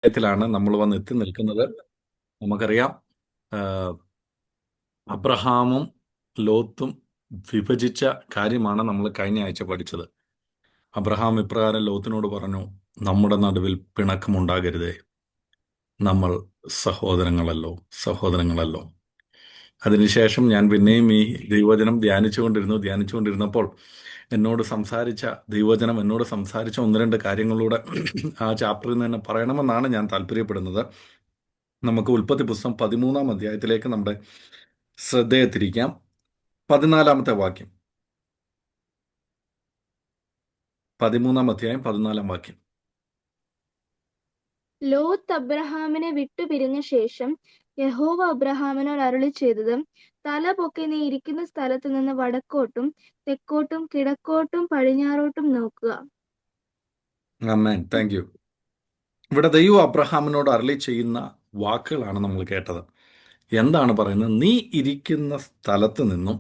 ത്തിലാണ് നമ്മൾ വന്ന് എത്തി നിൽക്കുന്നത്. നമുക്കറിയാം, ആ, അബ്രഹാമും ലോത്തും വിഭജിച്ച കാര്യമാണ് നമ്മൾ കഴിഞ്ഞ ആഴ്ച പഠിച്ചത്. അബ്രഹാം ഇപ്രകാരം ലോത്തിനോട് പറഞ്ഞു, നമ്മുടെ നടുവിൽ പിണക്കമുണ്ടാകരുതേ, നമ്മൾ സഹോദരങ്ങളല്ലോ സഹോദരങ്ങളല്ലോ. അതിനുശേഷം ഞാൻ പിന്നെയും ഈ ദൈവവചനം ധ്യാനിച്ചുകൊണ്ടിരുന്നപ്പോൾ ദൈവവചനം എന്നോട് സംസാരിച്ച ഒന്ന് രണ്ട് കാര്യങ്ങളൂടെ ആ ചാപ്റ്ററിൽ നിന്ന് തന്നെ പറയണമെന്നാണ് ഞാൻ താല്പര്യപ്പെടുന്നത്. നമുക്ക് ഉൽപ്പത്തി പുസ്തകം 13-ാം അധ്യായത്തിലേക്ക് നമ്മുടെ ശ്രദ്ധയെ തിരിക്കാം. 14-ാമത്തെ വാക്യം, 13-ാം അധ്യായം 14-ാം വാക്യം. ലോത്ത് അബ്രഹാമിനെ വിട്ടുപിരിഞ്ഞ ശേഷം യഹോവ അബ്രഹാമിനോട് അരുളിച്ചെയ്തത്, തല പൊക്കി നീ ഇരിക്കുന്ന സ്ഥലത്ത് നിന്ന് വടക്കോട്ടും തെക്കോട്ടും കിഴക്കോട്ടും പടിഞ്ഞാറോട്ടും നോക്കുക. ആമേൻ, താങ്ക് യു. ഇവിടെ ദൈവം അബ്രഹാമിനോട് അരുളി ചെയ്യുന്ന വാക്കുകളാണ് നമ്മൾ കേട്ടത്. എന്താണ് പറയുന്നത്? നീ ഇരിക്കുന്ന സ്ഥലത്ത് നിന്നും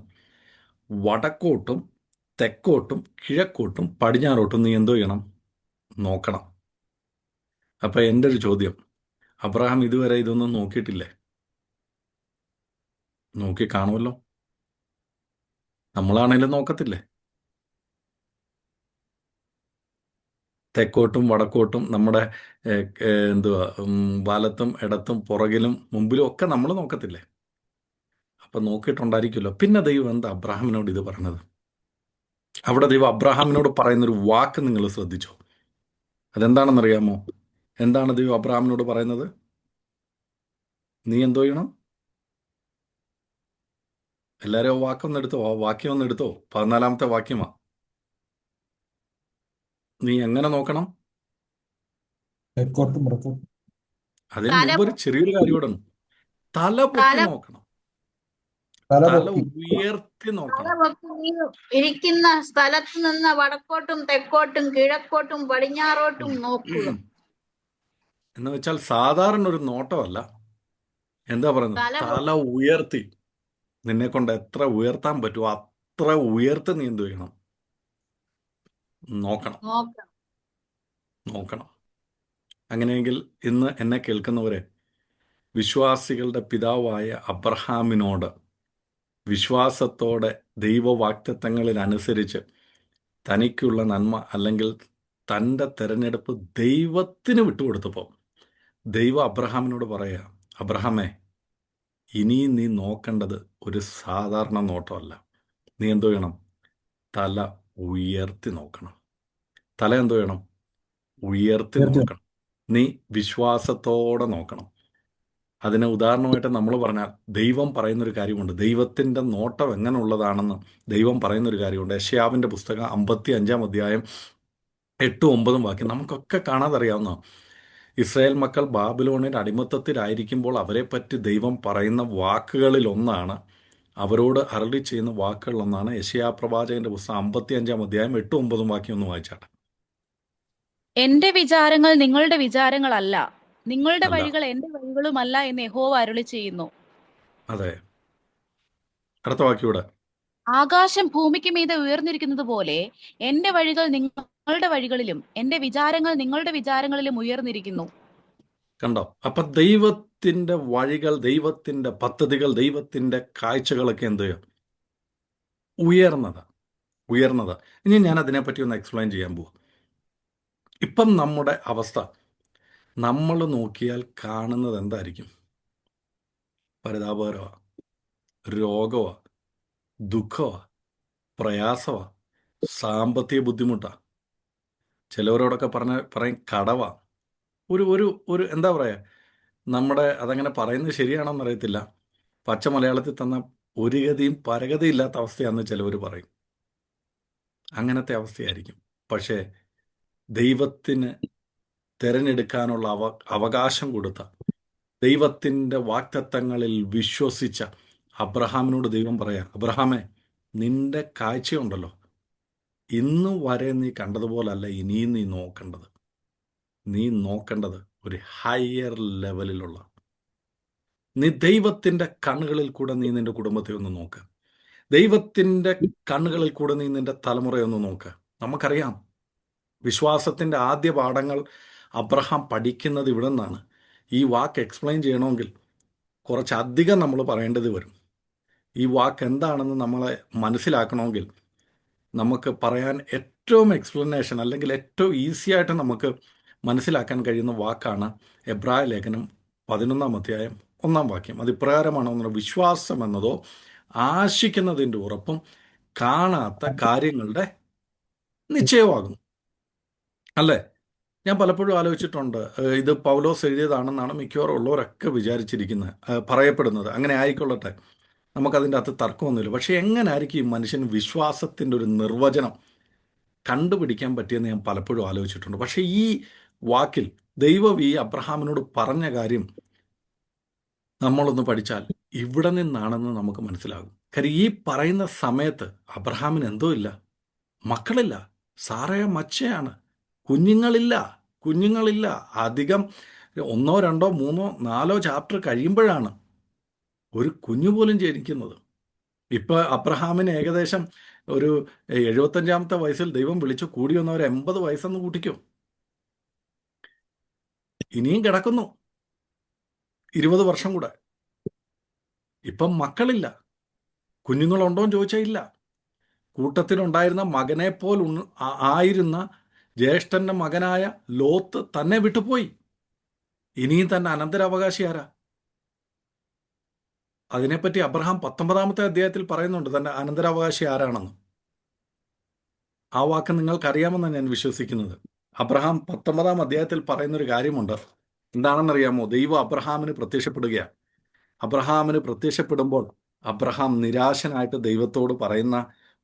വടക്കോട്ടും തെക്കോട്ടും കിഴക്കോട്ടും പടിഞ്ഞാറോട്ടും നീ എന്തോ ചെയ്യണം? നോക്കണം. അപ്പം എൻ്റെ ഒരു ചോദ്യം, അബ്രഹാം ഇതുവരെ ഇതൊന്നും നോക്കിയിട്ടില്ലേ? നോക്കി കാണുമല്ലോ. നമ്മളാണേലും നോക്കത്തില്ലേ? തെക്കോട്ടും വടക്കോട്ടും നമ്മുടെ എന്തുവാ, വലത്തും ഇടത്തും പുറകിലും മുമ്പിലും ഒക്കെ നമ്മൾ നോക്കത്തില്ലേ? അപ്പം നോക്കിയിട്ടുണ്ടായിരിക്കുമല്ലോ. പിന്നെ ദൈവം എന്താ അബ്രഹാമിനോട് ഇത് പറഞ്ഞത്? അവിടെ ദൈവം അബ്രഹാമിനോട് പറയുന്നൊരു വാക്ക് നിങ്ങൾ ശ്രദ്ധിച്ചോ? അതെന്താണെന്നറിയാമോ? എന്താണ് ദൈവം അബ്രഹാമിനോട് പറയുന്നത്? നീ എന്തോ ചെയ്യണം? എല്ലാവരും ആ വാക്കൊന്നെടുത്തോ, ആ വാക്യം ഒന്നെടുത്തോ. 14-ാമത്തെ വാക്യമാ. നീ എങ്ങനെ നോക്കണം? തെക്കോട്ടും വടക്കോട്ടും. അതിന് തല മുമ്പ് ഒരു ചെറിയൊരു കാര്യം ഇവിടെ ഉണ്ട്. തല പൊക്കി തല നോക്കണം. തല തല പൊക്കി ഉയർത്തി തല നോക്കണം. പൊക്കി നീ ഇരിക്കുന്ന സ്ഥലത്ത് നിന്ന് വടക്കോട്ടും തെക്കോട്ടും കിഴക്കോട്ടും പടിഞ്ഞാറോട്ടും നോക്കുക. എന്ന് വെച്ചാൽ സാധാരണ ഒരു നോട്ടമല്ല. എന്താ പറയുന്നത്? തല തല ഉയർത്തി. നിന്നെ കൊണ്ട് എത്ര ഉയർത്താൻ പറ്റുമോ അത്ര ഉയർത്തി നീ എന്ത് ചെയ്യണം? നോക്കണം. നോക്കണം. നോക്കണം. അങ്ങനെയെങ്കിൽ ഇന്ന് എന്നെ കേൾക്കുന്നവരെ, വിശ്വാസികളുടെ പിതാവായ അബ്രഹാമിനോട് വിശ്വാസത്തോടെ ദൈവവാഗ്ദത്തങ്ങളിൽ അനുസരിച്ച് തനിക്കുള്ള നന്മ അല്ലെങ്കിൽ തൻ്റെ തെരഞ്ഞെടുപ്പ് ദൈവത്തിന് വിട്ടുകൊടുത്തപ്പോൾ ദൈവം അബ്രഹാമിനോട് പറയുക, അബ്രഹാമേ, ഇനിയും നീ നോക്കേണ്ടത് ഒരു സാധാരണ നോട്ടമല്ല. നീ എന്തോ ചെയ്യണം? തല ഉയർത്തി നോക്കണം. തല എന്തോ ചെയ്യണം? ഉയർത്തി നോക്കണം. നീ വിശ്വാസത്തോടെ നോക്കണം. അതിന് ഉദാഹരണമായിട്ട് നമ്മൾ പറഞ്ഞാൽ ദൈവം പറയുന്നൊരു കാര്യമുണ്ട്. ദൈവത്തിൻ്റെ നോട്ടം എങ്ങനെയുള്ളതാണെന്ന് ദൈവം പറയുന്നൊരു കാര്യമുണ്ട്. യെശയ്യാവിൻ്റെ പുസ്തകം 55-ാം അധ്യായം 8-9 വാക്യം നമുക്കൊക്കെ കാണാതറിയാവുന്ന, ഇസ്രായേൽ മക്കൾ ബാബിലോണിൽ അടിമത്തത്തിലായിരിക്കുമ്പോൾ അവരെപ്പറ്റി ദൈവം പറയുന്ന വാക്കുകളിലൊന്നാണ്, അവരോട് അരുളി ചെയ്യുന്ന വാക്കുകളിലൊന്നാണ് യെശയ്യാ പ്രവാചകന്റെ പുസ്തകം 55-ാം അധ്യായം 8-9 വാക്യം ഒന്ന് വായിച്ചാട്ടെ. എന്റെ വിചാരങ്ങൾ നിങ്ങളുടെ വിചാരങ്ങളല്ല, നിങ്ങളുടെ അല്ല. വഴികൾ എന്റെ വഴികളുമല്ല എന്ന് യഹോവ അരുളി ചെയ്യുന്നു. അതെ. അടുത്ത വാക്യൂടെ. ആകാശം ഭൂമിക്ക് മീതെ ഉയർന്നിരിക്കുന്നത് പോലെ എന്റെ വഴികൾ നിങ്ങളുടെ വഴികളിലും എന്റെ വിചാരങ്ങൾ നിങ്ങളുടെ വിചാരങ്ങളിലും ഉയർന്നിരിക്കുന്നു. കണ്ടോ? അപ്പൊ ദൈവത്തിന്റെ വഴികൾ, ദൈവത്തിന്റെ പദ്ധതികൾ, ദൈവത്തിന്റെ കാഴ്ചകളൊക്കെ എന്ത് ചെയ്യും? ഉയർന്നത്. ഇനി ഞാൻ അതിനെപ്പറ്റി ഒന്ന് എക്സ്പ്ലെയിൻ ചെയ്യാൻ പോവാം. ഇപ്പം നമ്മുടെ അവസ്ഥ നമ്മൾ നോക്കിയാൽ കാണുന്നത് എന്തായിരിക്കും? പരിതാപകരമാ, രോഗമാ, ദുഃഖമാ, പ്രയാസമാ, സാമ്പത്തിക ബുദ്ധിമുട്ടാ. ചിലവരോടൊക്കെ പറയും കടവാ. ഒരു ഒരു ഒരു എന്താ പറയുക, അതങ്ങനെ പറയുന്നത് ശരിയാണോന്ന് അറിയത്തില്ല. പച്ച മലയാളത്തിൽ തന്ന ഒരു ഗതിയും പരഗതിയും ഇല്ലാത്ത അവസ്ഥയാണെന്ന് ചിലവർ പറയും. അങ്ങനത്തെ അവസ്ഥയായിരിക്കും. പക്ഷേ ദൈവത്തിന് തിരഞ്ഞെടുക്കാനുള്ള അവകാശം കൊടുത്ത, ദൈവത്തിൻ്റെ വാഗ്ദത്തങ്ങളിൽ വിശ്വസിച്ച അബ്രഹാമിനോട് ദൈവം പറയാം, അബ്രഹാമേ, നിന്റെ കാഴ്ചയുണ്ടല്ലോ, ഇന്നു വരെ നീ കണ്ടതുപോലല്ല ഇനിയും നീ നോക്കേണ്ടത് ഒരു ഹയർ ലെവലിലുള്ള, നീ ദൈവത്തിൻ്റെ കണ്ണുകളിൽ കൂടെ നീ നിന്റെ കുടുംബത്തെ ഒന്ന് നോക്ക്. ദൈവത്തിൻ്റെ കണ്ണുകളിൽ കൂടെ നീ നിന്റെ തലമുറയൊന്ന് നോക്ക്. നമുക്കറിയാം, വിശ്വാസത്തിൻ്റെ ആദ്യ പാഠങ്ങൾ അബ്രഹാം പഠിക്കുന്നത് ഇവിടെ നിന്നാണ്. ഈ വാക്ക് എക്സ്പ്ലെയിൻ ചെയ്യണമെങ്കിൽ കുറച്ചധികം നമ്മൾ പറയേണ്ടത് വരും. ഈ വാക്ക് എന്താണെന്ന് നമ്മളെ മനസ്സിലാക്കണമെങ്കിൽ നമുക്ക് പറയാൻ ഏറ്റവും എക്സ്പ്ലനേഷൻ അല്ലെങ്കിൽ ഏറ്റവും ഈസി ആയിട്ട് നമുക്ക് മനസ്സിലാക്കാൻ കഴിയുന്ന വാക്കാണ് എബ്രായ ലേഖനം 11 അധ്യായം 1 അത് ഇപ്രകാരമാണ്: വിശ്വാസം എന്നതോ ആശിക്കുന്നതിൻ്റെ ഉറപ്പും കാണാത്ത കാര്യങ്ങളുടെ നിശ്ചയമാകുന്നു. അല്ലേ? ഞാൻ പലപ്പോഴും ആലോചിച്ചിട്ടുണ്ട്, ഇത് പൗലോസ് എഴുതിയതാണെന്നാണ് മിക്കവാറും ഉള്ളവരൊക്കെ വിചാരിച്ചിരിക്കുന്നത്, പറയപ്പെടുന്നത്. അങ്ങനെ ആയിക്കൊള്ളട്ടെ, നമുക്കതിൻ്റെ അകത്ത് തർക്കമൊന്നുമില്ല. പക്ഷേ എങ്ങനെ ആയിരിക്കും ഈ മനുഷ്യന് വിശ്വാസത്തിൻ്റെ ഒരു നിർവചനം കണ്ടുപിടിക്കാൻ പറ്റിയെന്ന് ഞാൻ പലപ്പോഴും ആലോചിച്ചിട്ടുണ്ട്. പക്ഷേ ഈ വാക്കിൽ ദൈവം ഈ അബ്രഹാമിനോട് പറഞ്ഞ കാര്യം നമ്മളൊന്ന് പഠിച്ചാൽ ഇവിടെ നിന്നാണെന്ന് നമുക്ക് മനസ്സിലാകും. കാര്യം ഈ പറയുന്ന സമയത്ത് അബ്രഹാമിന് എന്തോ ഇല്ല, മക്കളില്ല, സാറയ മച്ചയാണ്, കുഞ്ഞുങ്ങളില്ല. അധികം 1, 2, 3, 4 ചാപ്റ്റർ കഴിയുമ്പോഴാണ് ഒരു കുഞ്ഞു പോലും ജനിക്കുന്നത്. ഇപ്പൊ അബ്രഹാമിന് ഏകദേശം ഒരു 75-ാമത്തെ വയസ്സിൽ ദൈവം വിളിച്ചു കൂടി വന്നവർ 80 വയസ്സെന്ന് കൂട്ടിക്കും. ഇനിയും കിടക്കുന്നു 20 വർഷം കൂടെ. ഇപ്പം മക്കളില്ല. കുഞ്ഞുങ്ങളുണ്ടോ എന്ന് ചോദിച്ചാൽ ഇല്ല. കൂട്ടത്തിലുണ്ടായിരുന്ന മകനെ പോൽ ആയിരുന്ന ജ്യേഷ്ഠന്റെ മകനായ ലോത്ത് തന്നെ വിട്ടുപോയി. ഇനിയും തന്നെ അനന്തരാവകാശി ആരാ? അതിനെപ്പറ്റി അബ്രഹാം 19-ാമത്തെ അധ്യായത്തിൽ പറയുന്നുണ്ട് തന്റെ അനന്തരാവകാശി ആരാണെന്ന്. ആ വാക്ക് നിങ്ങൾക്കറിയാമെന്നാണ് ഞാൻ വിശ്വസിക്കുന്നത്. അബ്രഹാം 19-ാം അധ്യായത്തിൽ പറയുന്നൊരു കാര്യമുണ്ട്. എന്താണെന്നറിയാമോ? ദൈവം അബ്രഹാമിന് പ്രത്യക്ഷപ്പെടുകയാണ്. അബ്രഹാമിന് പ്രത്യക്ഷപ്പെടുമ്പോൾ അബ്രഹാം നിരാശനായിട്ട് ദൈവത്തോട് പറയുന്ന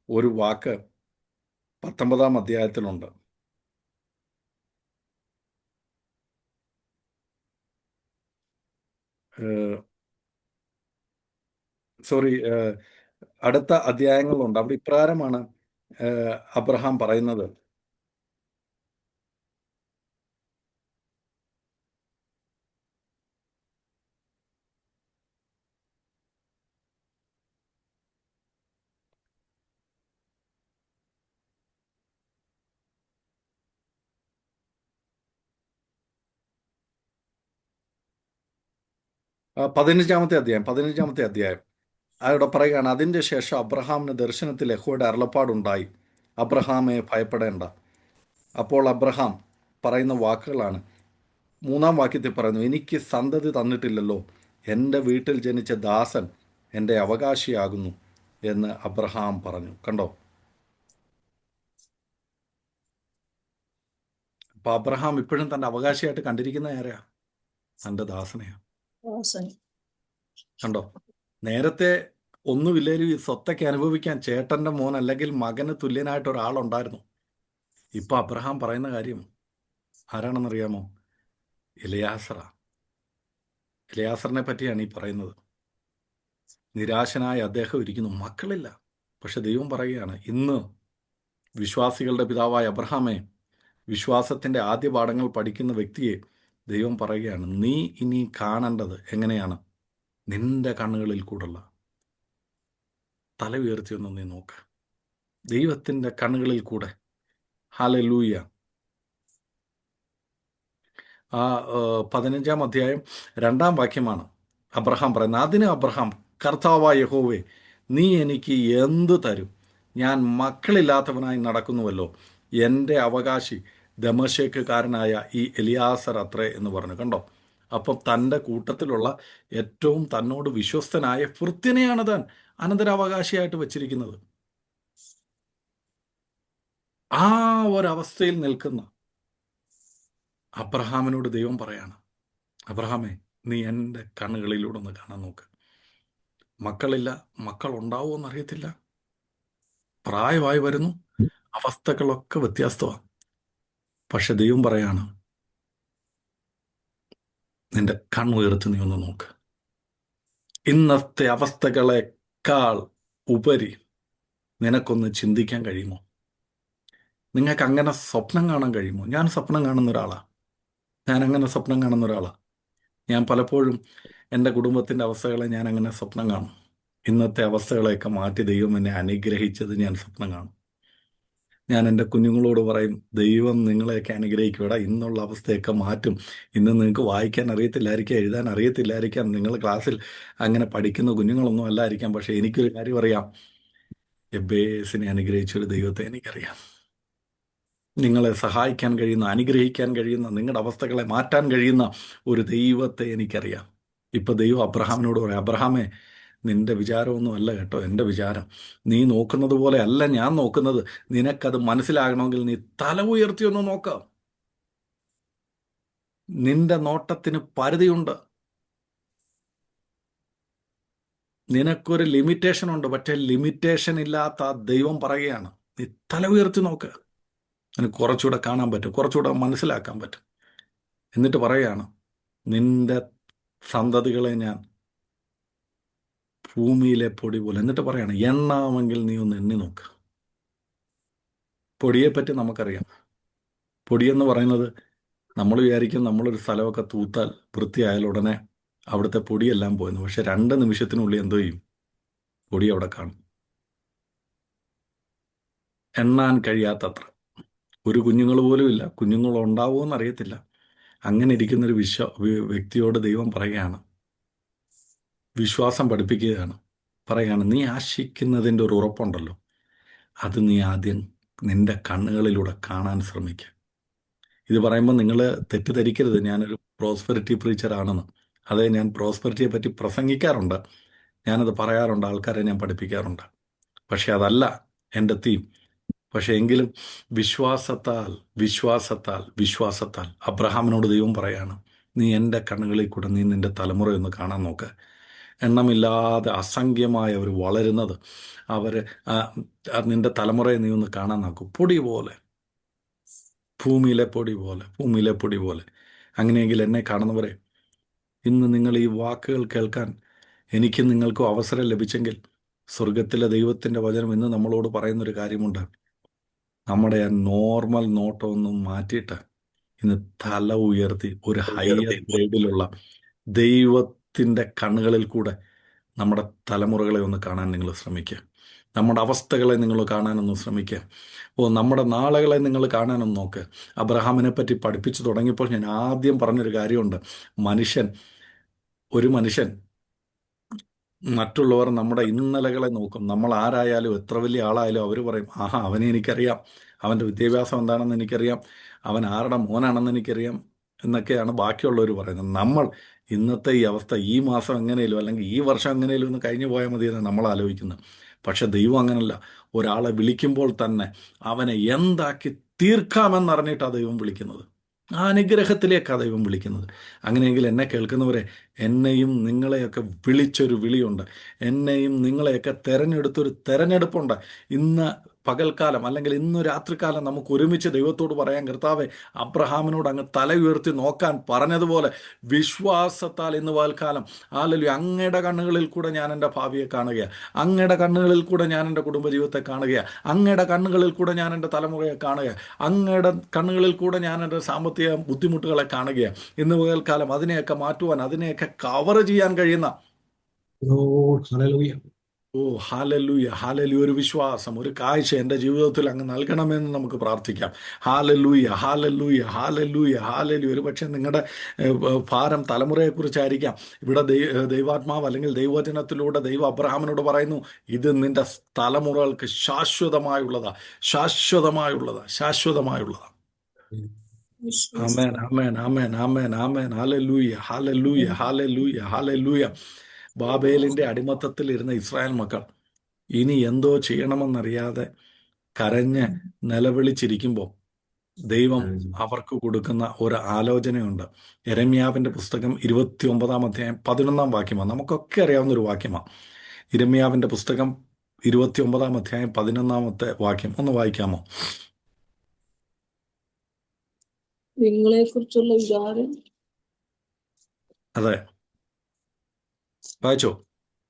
ഒരു വാക്ക് 19-ാം അധ്യായത്തിലുണ്ട്. അടുത്ത അധ്യായങ്ങളിലുണ്ട്. അവിടെ ഇപ്രകാരമാണ് അബ്രഹാം പറയുന്നത്: പതിനഞ്ചാമത്തെ അധ്യായം അവിടെ പറയുകയാണ്: അതിൻ്റെ ശേഷം അബ്രഹാമിന് ദർശനത്തിൽ യഹോവയുടെ അരുളപ്പാടുണ്ടായി, അബ്രഹാമെ ഭയപ്പെടേണ്ട. അപ്പോൾ അബ്രഹാം പറയുന്ന വാക്കുകളാണ് 3-ാം വാക്യത്തിൽ പറയുന്നു: എനിക്ക് സന്തതി തന്നിട്ടില്ലല്ലോ, എൻ്റെ വീട്ടിൽ ജനിച്ച ദാസൻ എൻ്റെ അവകാശിയാകുന്നു എന്ന് അബ്രഹാം പറഞ്ഞു. കണ്ടോ? അപ്പൊ അബ്രഹാം ഇപ്പോഴും തൻ്റെ അവകാശിയായിട്ട് കണ്ടിരിക്കുന്ന ആരെയാ? തൻ്റെ ദാസനെയാ. കണ്ടോ? നേരത്തെ ഒന്നുമില്ലേലും ഈ സ്വത്തൊക്കെ അനുഭവിക്കാൻ ചേട്ടൻ്റെ മോൻ അല്ലെങ്കിൽ മകന് തുല്യനായിട്ട് ഒരാളുണ്ടായിരുന്നു. ഇപ്പൊ അബ്രഹാം പറയുന്ന കാര്യം ആരാണെന്നറിയാമോ? എലിയാസറിനെ പറ്റിയാണ് ഈ പറയുന്നത്. നിരാശനായ അദ്ദേഹം ഇരിക്കുന്നു, മക്കളില്ല. പക്ഷെ ദൈവം പറയുകയാണ്, ഇന്ന് വിശ്വാസികളുടെ പിതാവായ അബ്രഹാമെ, വിശ്വാസത്തിൻ്റെ ആദ്യ പാഠങ്ങൾ പഠിക്കുന്ന വ്യക്തിയെ ദൈവം പറയുകയാണ്, നീ ഇനി കാണേണ്ടത് എങ്ങനെയാണ്? നിന്റെ കണ്ണുകളിൽ കൂടുള്ള തല ഉയർത്തിയൊന്ന് നീ നോക്ക്. ദൈവത്തിൻ്റെ കണ്ണുകളിൽ കൂടെ. ഹല്ലേലൂയ. ആ 15-ാം അധ്യായം 2-ാം വാക്യമാണ് അബ്രഹാം പറയുന്നത്. അതിന് അബ്രഹാം, കർത്താവായ യഹോവേ, നീ എനിക്ക് എന്തു തരും? ഞാൻ മക്കളില്ലാത്തവനായി നടക്കുന്നുവല്ലോ. എൻ്റെ അവകാശി ദമശേക്കുകാരനായ ഈ എലിയാസർ അത്രേ എന്ന് പറഞ്ഞു. കണ്ടോ? അപ്പം തൻ്റെ കൂട്ടത്തിലുള്ള ഏറ്റവും തന്നോട് വിശ്വസ്തനായ ഭൃത്യനെയാണ് താൻ അനന്തരാവകാശിയായിട്ട് വച്ചിരിക്കുന്നത്. ആ ഒരവസ്ഥയിൽ നിൽക്കുന്ന അബ്രഹാമിനോട് ദൈവം പറയാണ്, അബ്രഹാമേ, നീ എൻ്റെ കണ്ണുകളിലൂടെ ഒന്ന് കാണാൻ നോക്ക്. മക്കളില്ല, മക്കൾ ഉണ്ടാവുമോ അറിയത്തില്ല, പ്രായമായി വരുന്നു, അവസ്ഥകളൊക്കെ വ്യത്യസ്തമാണ്. പക്ഷെ ദൈവം പറയാണ്, നിന്റെ കണ്ണുയർത്തി നീ ഒന്ന് നോക്ക്. ഇന്നത്തെ അവസ്ഥകളെക്കാൾ ഉപരി നിനക്കൊന്ന് ചിന്തിക്കാൻ കഴിയുമോ? നിങ്ങൾക്ക് അങ്ങനെ സ്വപ്നം കാണാൻ കഴിയുമോ? ഞാൻ സ്വപ്നം കാണുന്ന ഒരാളാണ്. ഞാൻ പലപ്പോഴും എൻ്റെ കുടുംബത്തിൻ്റെ അവസ്ഥകളെ ഞാൻ അങ്ങനെ സ്വപ്നം കാണും. ഇന്നത്തെ അവസ്ഥകളെയൊക്കെ മാറ്റി ദൈവം എന്നെ അനുഗ്രഹിച്ചത് ഞാൻ സ്വപ്നം കാണും. ഞാൻ എൻ്റെ കുഞ്ഞുങ്ങളോട് പറയും, ദൈവം നിങ്ങളെയൊക്കെ അനുഗ്രഹിക്കൂടാ, ഇന്നുള്ള അവസ്ഥയൊക്കെ മാറ്റും. ഇന്ന് നിങ്ങൾക്ക് വായിക്കാൻ അറിയത്തില്ലായിരിക്കാം, എഴുതാൻ അറിയത്തില്ലായിരിക്കാം, നിങ്ങൾ ക്ലാസ്സിൽ അങ്ങനെ പഠിക്കുന്ന കുഞ്ഞുങ്ങളൊന്നും അല്ലായിരിക്കാം. പക്ഷേ എനിക്കൊരു കാര്യം അറിയാം, എബേസിനെ അനുഗ്രഹിച്ചൊരു ദൈവത്തെ എനിക്കറിയാം. നിങ്ങളെ സഹായിക്കാൻ കഴിയുന്ന, അനുഗ്രഹിക്കാൻ കഴിയുന്ന, നിങ്ങളുടെ അവസ്ഥകളെ മാറ്റാൻ കഴിയുന്ന ഒരു ദൈവത്തെ എനിക്കറിയാം. ഇപ്പൊ ദൈവം അബ്രഹാമിനോട് പറയാം, അബ്രഹാമേ, നിന്റെ വിചാരമൊന്നും അല്ല കേട്ടോ എൻ്റെ വിചാരം. നീ നോക്കുന്നത് പോലെ അല്ല ഞാൻ നോക്കുന്നത്. നിനക്കത് മനസ്സിലാകണമെങ്കിൽ നീ തല ഉയർത്തി ഒന്ന് നോക്കാം. നിന്റെ നോട്ടത്തിന് പരിധിയുണ്ട്. നിനക്കൊരു ലിമിറ്റേഷൻ ഉണ്ട്. പക്ഷേ ലിമിറ്റേഷൻ ഇല്ലാത്ത ആ ദൈവം പറയുകയാണ്, നീ തല ഉയർത്തി നോക്ക്. നിനക്ക് കുറച്ചുകൂടെ കാണാൻ പറ്റും, കുറച്ചുകൂടെ മനസ്സിലാക്കാൻ പറ്റും. എന്നിട്ട് പറയുകയാണ്, നിന്റെ സന്തതികളെ ഞാൻ ഭൂമിയിലെ പൊടി പോലെ. എന്നിട്ട് പറയാണ്, എണ്ണാമെങ്കിൽ നീ ഒന്ന് എണ്ണി നോക്ക്. പൊടിയെപ്പറ്റി നമുക്കറിയാം. പൊടിയെന്ന് പറയുന്നത്, നമ്മൾ വിചാരിക്കും നമ്മളൊരു സ്ഥലമൊക്കെ തൂത്താൽ വൃത്തിയായാൽ ഉടനെ അവിടുത്തെ പൊടിയെല്ലാം പോയെന്ന്. പക്ഷെ 2 നിമിഷത്തിനുള്ളിൽ എന്തോ ചെയ്യും, പൊടി അവിടെ കാണും. എണ്ണാൻ കഴിയാത്തത്ര. ഒരു കുഞ്ഞുങ്ങൾ പോലും ഇല്ല, കുഞ്ഞുങ്ങൾ ഉണ്ടാവുമോയെന്ന് അറിയത്തില്ല. അങ്ങനെ ഇരിക്കുന്നൊരു വ്യക്തിയോട് ദൈവം പറയുകയാണ്, വിശ്വാസം പഠിപ്പിക്കുകയാണ്. പറയുകയാണ്, നീ ആശിക്കുന്നതിൻ്റെ ഒരു ഉറപ്പുണ്ടല്ലോ, അത് നീ ആദ്യം നിന്റെ കണ്ണുകളിലൂടെ കാണാൻ ശ്രമിക്കുക. ഇത് പറയുമ്പോൾ നിങ്ങൾ തെറ്റിദ്ധരിക്കരുത്, ഞാനൊരു പ്രോസ്പെരിറ്റി പ്രീച്ചറാണെന്ന്. അതെ, ഞാൻ പ്രോസ്പെരിറ്റിയെ പറ്റി പ്രസംഗിക്കാറുണ്ട്, ഞാനത് പറയാറുണ്ട്, ആൾക്കാരെ ഞാൻ പഠിപ്പിക്കാറുണ്ട്. പക്ഷെ അതല്ല എൻ്റെ തീം. പക്ഷെ എങ്കിലും വിശ്വാസത്താൽ വിശ്വാസത്താൽ വിശ്വാസത്താൽ അബ്രഹാമിനോട് ദൈവം പറയാണ്, നീ എൻ്റെ കണ്ണുകളിൽ കൂടെ നീ നിൻ്റെ തലമുറയൊന്ന് കാണാൻ നോക്ക്. എണ്ണമില്ലാതെ അസംഖ്യമായി വളരുന്നത് അവർ നിൻ്റെ തലമുറയെ നീ ഒന്ന് കാണാൻ നോക്കും. പൊടി പോലെ, ഭൂമിയിലെ പൊടി പോലെ, ഭൂമിയിലെ പൊടി പോലെ. അങ്ങനെയെങ്കിൽ എന്നെ കാണുന്നവരെ, ഇന്ന് നിങ്ങൾ ഈ വാക്കുകൾ കേൾക്കാൻ എനിക്കും നിങ്ങൾക്കും അവസരം ലഭിച്ചെങ്കിൽ, സ്വർഗത്തിലെ ദൈവത്തിൻ്റെ വചനം ഇന്ന് നമ്മളോട് പറയുന്നൊരു കാര്യമുണ്ട്. നമ്മുടെ ആ നോർമൽ നോട്ടമൊന്നും മാറ്റിയിട്ട് ഇന്ന് തല ഉയർത്തി ഒരു ഹയർ ഗ്രേഡിലുള്ള ദൈവത്തിൻ്റെ കണ്ണുകളിൽ കൂടെ നമ്മുടെ തലമുറകളെ ഒന്ന് കാണാൻ നിങ്ങൾ ശ്രമിക്കുക. നമ്മുടെ അവസ്ഥകളെ നിങ്ങൾ കാണാനൊന്ന് ശ്രമിക്കുക. നമ്മുടെ നാളുകളെ നിങ്ങൾ കാണാനൊന്ന് നോക്ക്. അബ്രഹാമിനെ പറ്റി പഠിപ്പിച്ചു തുടങ്ങിയപ്പോൾ ഞാൻ ആദ്യം പറഞ്ഞൊരു കാര്യമുണ്ട്. ഒരു മനുഷ്യൻ മറ്റുള്ളവർ നമ്മുടെ ഇന്നലകളെ നോക്കും. നമ്മൾ ആരായാലും, എത്ര വലിയ ആളായാലും അവർ പറയും, ആഹാ, അവനെ എനിക്കറിയാം, അവൻ്റെ വിദ്യാഭ്യാസം എന്താണെന്ന് എനിക്കറിയാം, അവൻ ആരുടെ മോനാണെന്ന് എനിക്കറിയാം എന്നൊക്കെയാണ് ബാക്കിയുള്ളവർ പറയുന്നത്. നമ്മൾ ഇന്നത്തെ ഈ അവസ്ഥ, ഈ മാസം എങ്ങനെയും അല്ലെങ്കിൽ ഈ വർഷം എങ്ങനെയും ഒന്ന് കഴിഞ്ഞു പോയാൽ മതിയെന്ന് നമ്മൾ ആലോചിക്കുന്നത്. പക്ഷെ ദൈവം അങ്ങനല്ല. ഒരാളെ വിളിക്കുമ്പോൾ തന്നെ അവനെ എന്താക്കി തീർക്കാമെന്നറിഞ്ഞിട്ടാണ് ദൈവം വിളിക്കുന്നത്. ആ അനുഗ്രഹത്തിലേക്കാണ് ദൈവം വിളിക്കുന്നത്. അങ്ങനെയെങ്കിൽ എന്നെ കേൾക്കുന്നവരെ, എന്നെയും നിങ്ങളെയൊക്കെ വിളിച്ചൊരു വിളിയുണ്ട്. എന്നെയും നിങ്ങളെയൊക്കെ തെരഞ്ഞെടുത്തൊരു തെരഞ്ഞെടുപ്പുണ്ട്. ഇന്ന് പകൽക്കാലം അല്ലെങ്കിൽ ഇന്ന് രാത്രികാലം നമുക്ക് ഒരുമിച്ച് ദൈവത്തോട് പറയാൻ, കർത്താവേ, അബ്രഹാമിനോട് അങ്ങ് തല ഉയർത്തി നോക്കാൻ പറഞ്ഞതുപോലെ വിശ്വാസത്താൽ ഇന്ന് പകൽക്കാലം, ഹല്ലേലൂയ, അങ്ങയുടെ കണ്ണുകളിൽ കൂടെ ഞാൻ എൻ്റെ ഭാവിയെ കാണുകയാണ്, അങ്ങയുടെ കണ്ണുകളിൽ കൂടെ ഞാൻ എൻ്റെ കുടുംബജീവിതത്തെ കാണുകയാണ്, അങ്ങയുടെ കണ്ണുകളിൽ കൂടെ ഞാൻ എൻ്റെ തലമുറയെ കാണുകയാണ്, അങ്ങയുടെ കണ്ണുകളിൽ കൂടെ ഞാൻ എൻ്റെ സാമ്പത്തിക ബുദ്ധിമുട്ടുകളെ കാണുകയാണ്. ഇന്ന് പകൽക്കാലം അതിനെയൊക്കെ മാറ്റുവാൻ, അതിനെയൊക്കെ കവർ ചെയ്യാൻ കഴിയുന്ന ഹാലലൂയ, ഹാലലൂയ, ഒരു വിശ്വാസം, ഒരു കാഴ്ച എൻ്റെ ജീവിതത്തിൽ അങ്ങ് നൽകണമെന്ന് നമുക്ക് പ്രാർത്ഥിക്കാം. Hallelujah, hallelujah, hallelujah, hallelujah. ഒരു പക്ഷേ നിങ്ങളുടെ ഭാരം തലമുറയെക്കുറിച്ചായിരിക്കാം. ഇവിടെ ദൈവാത്മാവ് അല്ലെങ്കിൽ ദൈവവചനത്തിലൂടെ ദൈവം അബ്രഹാമിനോട് പറയുന്നു, ഇത് നിന്റെ തലമുറകൾക്ക് ശാശ്വതമായുള്ളതാ, ശാശ്വതമായുള്ളതാ, ശാശ്വതമായുള്ളതാ. ആമേൻ, ആമേൻ, ആമേൻ, ആമേൻ, ആമേൻ. ഹല്ലേലൂയ, ഹല്ലേലൂയ, ഹല്ലേലൂയ, ഹല്ലേലൂയ. ബാബേലിന്റെ അടിമത്തത്തിൽ ഇരുന്ന ഇസ്രായേൽ മക്കൾ ഇനി എന്തോ ചെയ്യണമെന്നറിയാതെ കരഞ്ഞ് നിലവിളിച്ചിരിക്കുമ്പോൾ ദൈവം അവർക്ക് കൊടുക്കുന്ന ഒരു ആലോചനയുണ്ട്. യിരെമ്യാവിന്റെ പുസ്തകം 29-ാം അധ്യായം 11-ാം വാക്യമാണ്. നമുക്കൊക്കെ അറിയാവുന്ന ഒരു വാക്യമാണ്. യിരെമ്യാവിന്റെ പുസ്തകം 29-ാം അധ്യായം 11-ാമത്തെ വാക്യം ഒന്ന് വായിക്കാമോ? നിങ്ങളെ കുറിച്ചുള്ള വിചാരം. അതെ, വായിച്ചോ.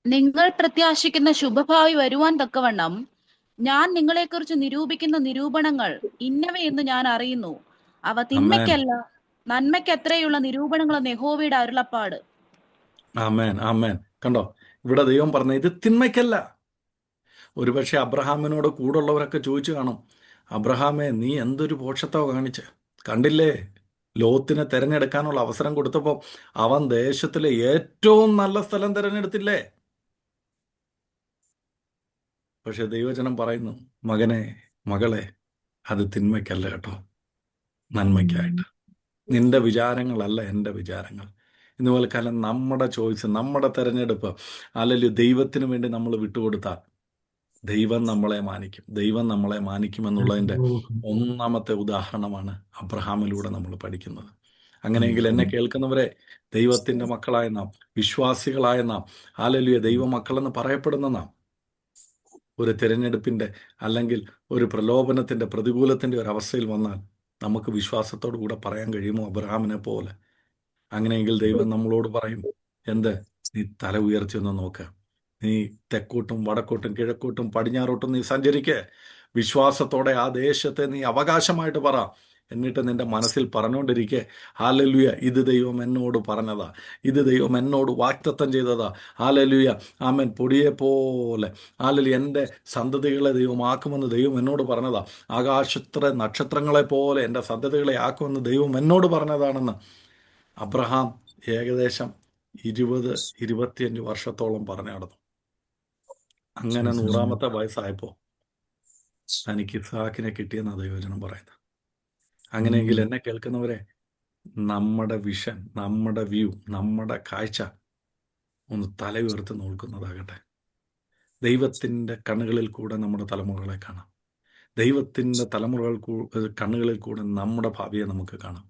നിങ്ങൾ പ്രത്യാശിക്കുന്ന ശുഭഭാവി വരുവാൻ തക്കവണ്ണം ഞാൻ നിങ്ങളെക്കുറിച്ച് നിരൂപിക്കുന്ന നിരൂപണങ്ങൾ ഇന്നവയെന്ന് ഞാൻ അറിയുന്നു. അവ തിന്മയ്ക്കല്ല നന്മയ്ക്കത്രയുള്ള നിരൂപണങ്ങളെന്ന് യഹോവയുടെ അരുളപ്പാട്. ആമേൻ, ആമേൻ. കണ്ടോ, ഇവിടെ ദൈവം പറഞ്ഞ ഇത് തിന്മയ്ക്കല്ല. ഒരുപക്ഷെ അബ്രഹാമിനോട് കൂടുള്ളവരൊക്കെ ചോദിച്ചു കാണും, അബ്രഹാമേ, നീ എന്തൊരു പോഷത്വം കാണിച്ച്! കണ്ടില്ലേ, ലോത്തിനെ തിരഞ്ഞെടുക്കാനുള്ള അവസരം കൊടുത്തപ്പോൾ അവൻ ദേശത്തിലെ ഏറ്റവും നല്ല സ്ഥലം തിരഞ്ഞെടുത്തില്ലേ? പക്ഷെ ദൈവജനം പറയുന്നു, മകനെ, മകളെ, അത് തിന്മയ്ക്കല്ല കേട്ടോ, നന്മയ്ക്കായിട്ട്. നിന്റെ വിചാരങ്ങളല്ല എൻ്റെ വിചാരങ്ങൾ. ഇന്നുപോലെ കാലം നമ്മുടെ ചോയ്സ്, നമ്മുടെ തെരഞ്ഞെടുപ്പ് അല്ലെങ്കിൽ ദൈവത്തിന് വേണ്ടി നമ്മൾ വിട്ടുകൊടുത്താൽ ദൈവം നമ്മളെ മാനിക്കും. ദൈവം നമ്മളെ മാനിക്കുമെന്നുള്ളതിൻ്റെ ഒന്നാമത്തെ ഉദാഹരണമാണ് അബ്രഹാമിലൂടെ നമ്മൾ പഠിക്കുന്നത്. അങ്ങനെയെങ്കിൽ എന്നെ കേൾക്കുന്നവരെ, ദൈവത്തിൻ്റെ മക്കളായ നാം, വിശ്വാസികളായ നാം, ഹല്ലേലൂയ, ദൈവമക്കളെന്ന് പറയപ്പെടുന്ന നാം, ഒരു തിരഞ്ഞെടുപ്പിൻ്റെ അല്ലെങ്കിൽ ഒരു പ്രലോഭനത്തിൻ്റെ, പ്രതികൂലത്തിൻ്റെ ഒരു അവസ്ഥയിൽ വന്നാൽ നമുക്ക് വിശ്വാസത്തോടു കൂടെ പറയാൻ കഴിയുമോ അബ്രഹാമിനെ പോലെ? അങ്ങനെയെങ്കിൽ ദൈവം നമ്മളോട് പറയും, എന്ത്? നീ തല ഉയർത്തി ഒന്ന് നോക്ക്. നീ തെക്കോട്ടും വടക്കോട്ടും കിഴക്കോട്ടും പടിഞ്ഞാറോട്ടും നീ സഞ്ചരിക്ക്. വിശ്വാസത്തോടെ ആ ദേശത്തെ നീ അവകാശമായിട്ട് പറ. എന്നിട്ട് നിന്റെ മനസ്സിൽ പറഞ്ഞുകൊണ്ടിരിക്കെ, ഹല്ലേലൂയ, ഇത് ദൈവം എന്നോട് പറഞ്ഞതാ, ഇത് ദൈവം എന്നോട് വാഗ്ദത്തം ചെയ്തതാ. ഹല്ലേലൂയ, ആമേൻ. പൊടിയെ പോലെ, ഹല്ലേലൂയ, എൻ്റെ സന്തതികളെ ദൈവമാക്കുമെന്ന് ദൈവം എന്നോട് പറഞ്ഞതാ. ആകാശത്തിലെ നക്ഷത്രങ്ങളെ പോലെ എൻ്റെ സന്തതികളെ ആക്കുമെന്ന് ദൈവം എന്നോട് പറഞ്ഞതാണെന്ന് അബ്രഹാം ഏകദേശം 20-25 വർഷത്തോളം പറഞ്ഞു നടന്നു. അങ്ങനെ 100-ാമത്തെ വയസ്സായപ്പോൾ തനിക്ക് ഇസ്ഹാക്കിനെ കിട്ടിയെന്നാണ് ദൈവവചനം പറയുന്നത്. അങ്ങനെയെങ്കിൽ എന്നെ കേൾക്കുന്നവരെ, നമ്മുടെ വിഷൻ, നമ്മുടെ വ്യൂ, നമ്മുടെ കാഴ്ച ഒന്ന് തല ഉയർത്തി നോക്കുന്നതാകട്ടെ. ദൈവത്തിൻ്റെ കണ്ണുകളിൽ കൂടെ നമ്മുടെ തലമുറകളെ കാണാം. ദൈവത്തിൻ്റെ കണ്ണുകളിൽ കൂടെ നമ്മുടെ ഭാവിയെ നമുക്ക് കാണാം.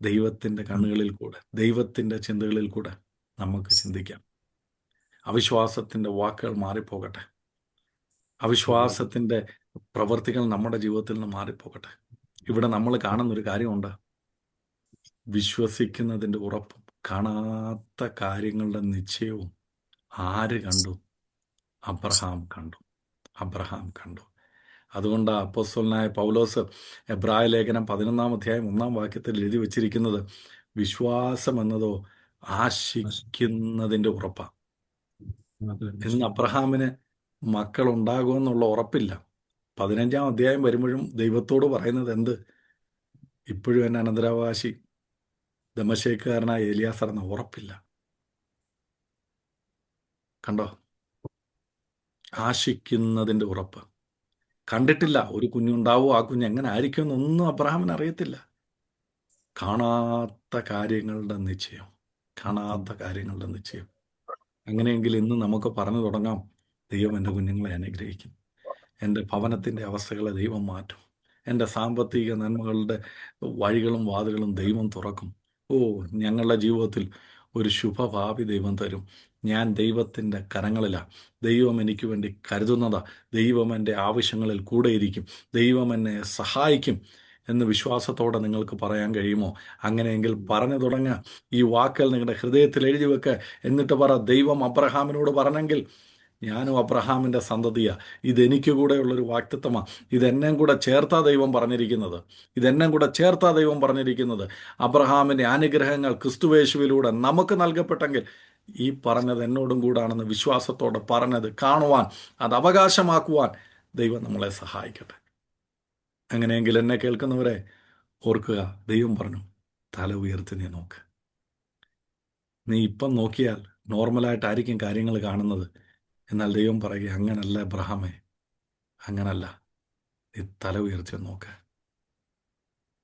ദൈവത്തിൻ്റെ കണ്ണുകളിൽ കൂടെ, ദൈവത്തിൻ്റെ ചിന്തകളിൽ കൂടെ നമുക്ക് ചിന്തിക്കാം. അവിശ്വാസത്തിൻ്റെ വാക്കുകൾ മാറിപ്പോകട്ടെ. അവിശ്വാസത്തിൻ്റെ പ്രവൃത്തികൾ നമ്മുടെ ജീവിതത്തിൽ നിന്ന് മാറിപ്പോകട്ടെ. ഇവിടെ നമ്മൾ കാണുന്നൊരു കാര്യമുണ്ട്. വിശ്വസിക്കുന്നതിൻ്റെ ഉറപ്പും കാണാത്ത കാര്യങ്ങളുടെ നിശ്ചയവും ആര് കണ്ടു? അബ്രഹാം കണ്ടു. അബ്രഹാം കണ്ടു. അതുകൊണ്ട് അപ്പോസ്തലനായ പൗലോസ് എബ്രായ ലേഖനം 11-ാം അധ്യായം 1-ാം വാക്യത്തിൽ എഴുതി വച്ചിരിക്കുന്നത്, വിശ്വാസം എന്നതോ ആശിക്കുന്നതിൻ്റെ ഉറപ്പാണ്. ഇന്ന് അബ്രഹാമിന് മക്കളുണ്ടാകുമെന്നുള്ള ഉറപ്പില്ല. 15-ാം അധ്യായം വരുമ്പോഴും ദൈവത്തോട് പറയുന്നത് എന്ത്? ഇപ്പോഴും എൻ്റെ അനന്തരാവകാശി ദമശേക്കുകാരനായ ഏലിയാസർ എന്ന ഉറപ്പില്ല. കണ്ടോ? ആശിക്കുന്നതിൻ്റെ ഉറപ്പ്. കണ്ടിട്ടില്ല, ഒരു കുഞ്ഞുണ്ടാവോ, ആ കുഞ്ഞ് എങ്ങനെ ആയിരിക്കുമെന്നൊന്നും അബ്രഹാമിന് അറിയത്തില്ല. കാണാത്ത കാര്യങ്ങളുടെ നിശ്ചയം, കാണാത്ത കാര്യങ്ങളുടെ നിശ്ചയം. അങ്ങനെയെങ്കിൽ ഇന്ന് നമുക്ക് പറഞ്ഞു തുടങ്ങാം, ദൈവം എൻ്റെ കുഞ്ഞുങ്ങളെ അനുഗ്രഹിക്കും. എൻ്റെ ഭവനത്തിൻ്റെ അവസ്ഥകളെ ദൈവം മാറ്റും. എൻ്റെ സാമ്പത്തിക നന്മകളുടെ വഴികളും വാതിലുകളും ദൈവം തുറക്കും. ഞങ്ങളുടെ ജീവിതത്തിൽ ഒരു ശുഭഭാവി ദൈവം തരും. ഞാൻ ദൈവത്തിൻ്റെ കരങ്ങളിലാണ്. ദൈവം എനിക്ക് വേണ്ടി കരുതുന്നതാ. ദൈവം എൻ്റെ ആവശ്യങ്ങളിൽ കൂടെയിരിക്കും. ദൈവം എന്നെ സഹായിക്കും എന്ന് വിശ്വാസത്തോടെ നിങ്ങൾക്ക് പറയാൻ കഴിയുമോ? അങ്ങനെയെങ്കിൽ പറഞ്ഞു തുടങ്ങുക. ഈ വാക്കുകൾ നിങ്ങളുടെ ഹൃദയത്തിൽ എഴുതി വെക്കുക. എന്നിട്ട് പറ, ദൈവം അബ്രഹാമിനോട് പറഞ്ഞെങ്കിൽ ഞാനും അബ്രഹാമിൻ്റെ സന്തതിയാണ്. ഇതെനിക്ക് കൂടെയുള്ളൊരു വാക്തത്വമാണ്. ഇതെന്നെ കൂടെ ചേർത്താ ദൈവം പറഞ്ഞിരിക്കുന്നത്. അബ്രഹാമിൻ്റെ അനുഗ്രഹങ്ങൾ ക്രിസ്തുവേശുവിലൂടെ നമുക്ക് നൽകപ്പെട്ടെങ്കിൽ ഈ പറഞ്ഞത് എന്നോടും കൂടാണെന്ന് വിശ്വാസത്തോടെ പറഞ്ഞത് കാണുവാൻ, അത് അവകാശമാക്കുവാൻ ദൈവം നമ്മളെ സഹായിക്കട്ടെ. അങ്ങനെയെങ്കിൽ എന്നെ കേൾക്കുന്നവരെ ഓർക്കുക, ദൈവം പറഞ്ഞു, തല ഉയർത്തി നീ നോക്ക്. നീ ഇപ്പം നോക്കിയാൽ നോർമലായിട്ടായിരിക്കും കാര്യങ്ങൾ കാണുന്നത്. എന്നാൽ ദൈവം പറയുക, അങ്ങനല്ല അബ്രഹാമേ, അങ്ങനല്ല. നീ തല ഉയർത്തി നോക്ക്.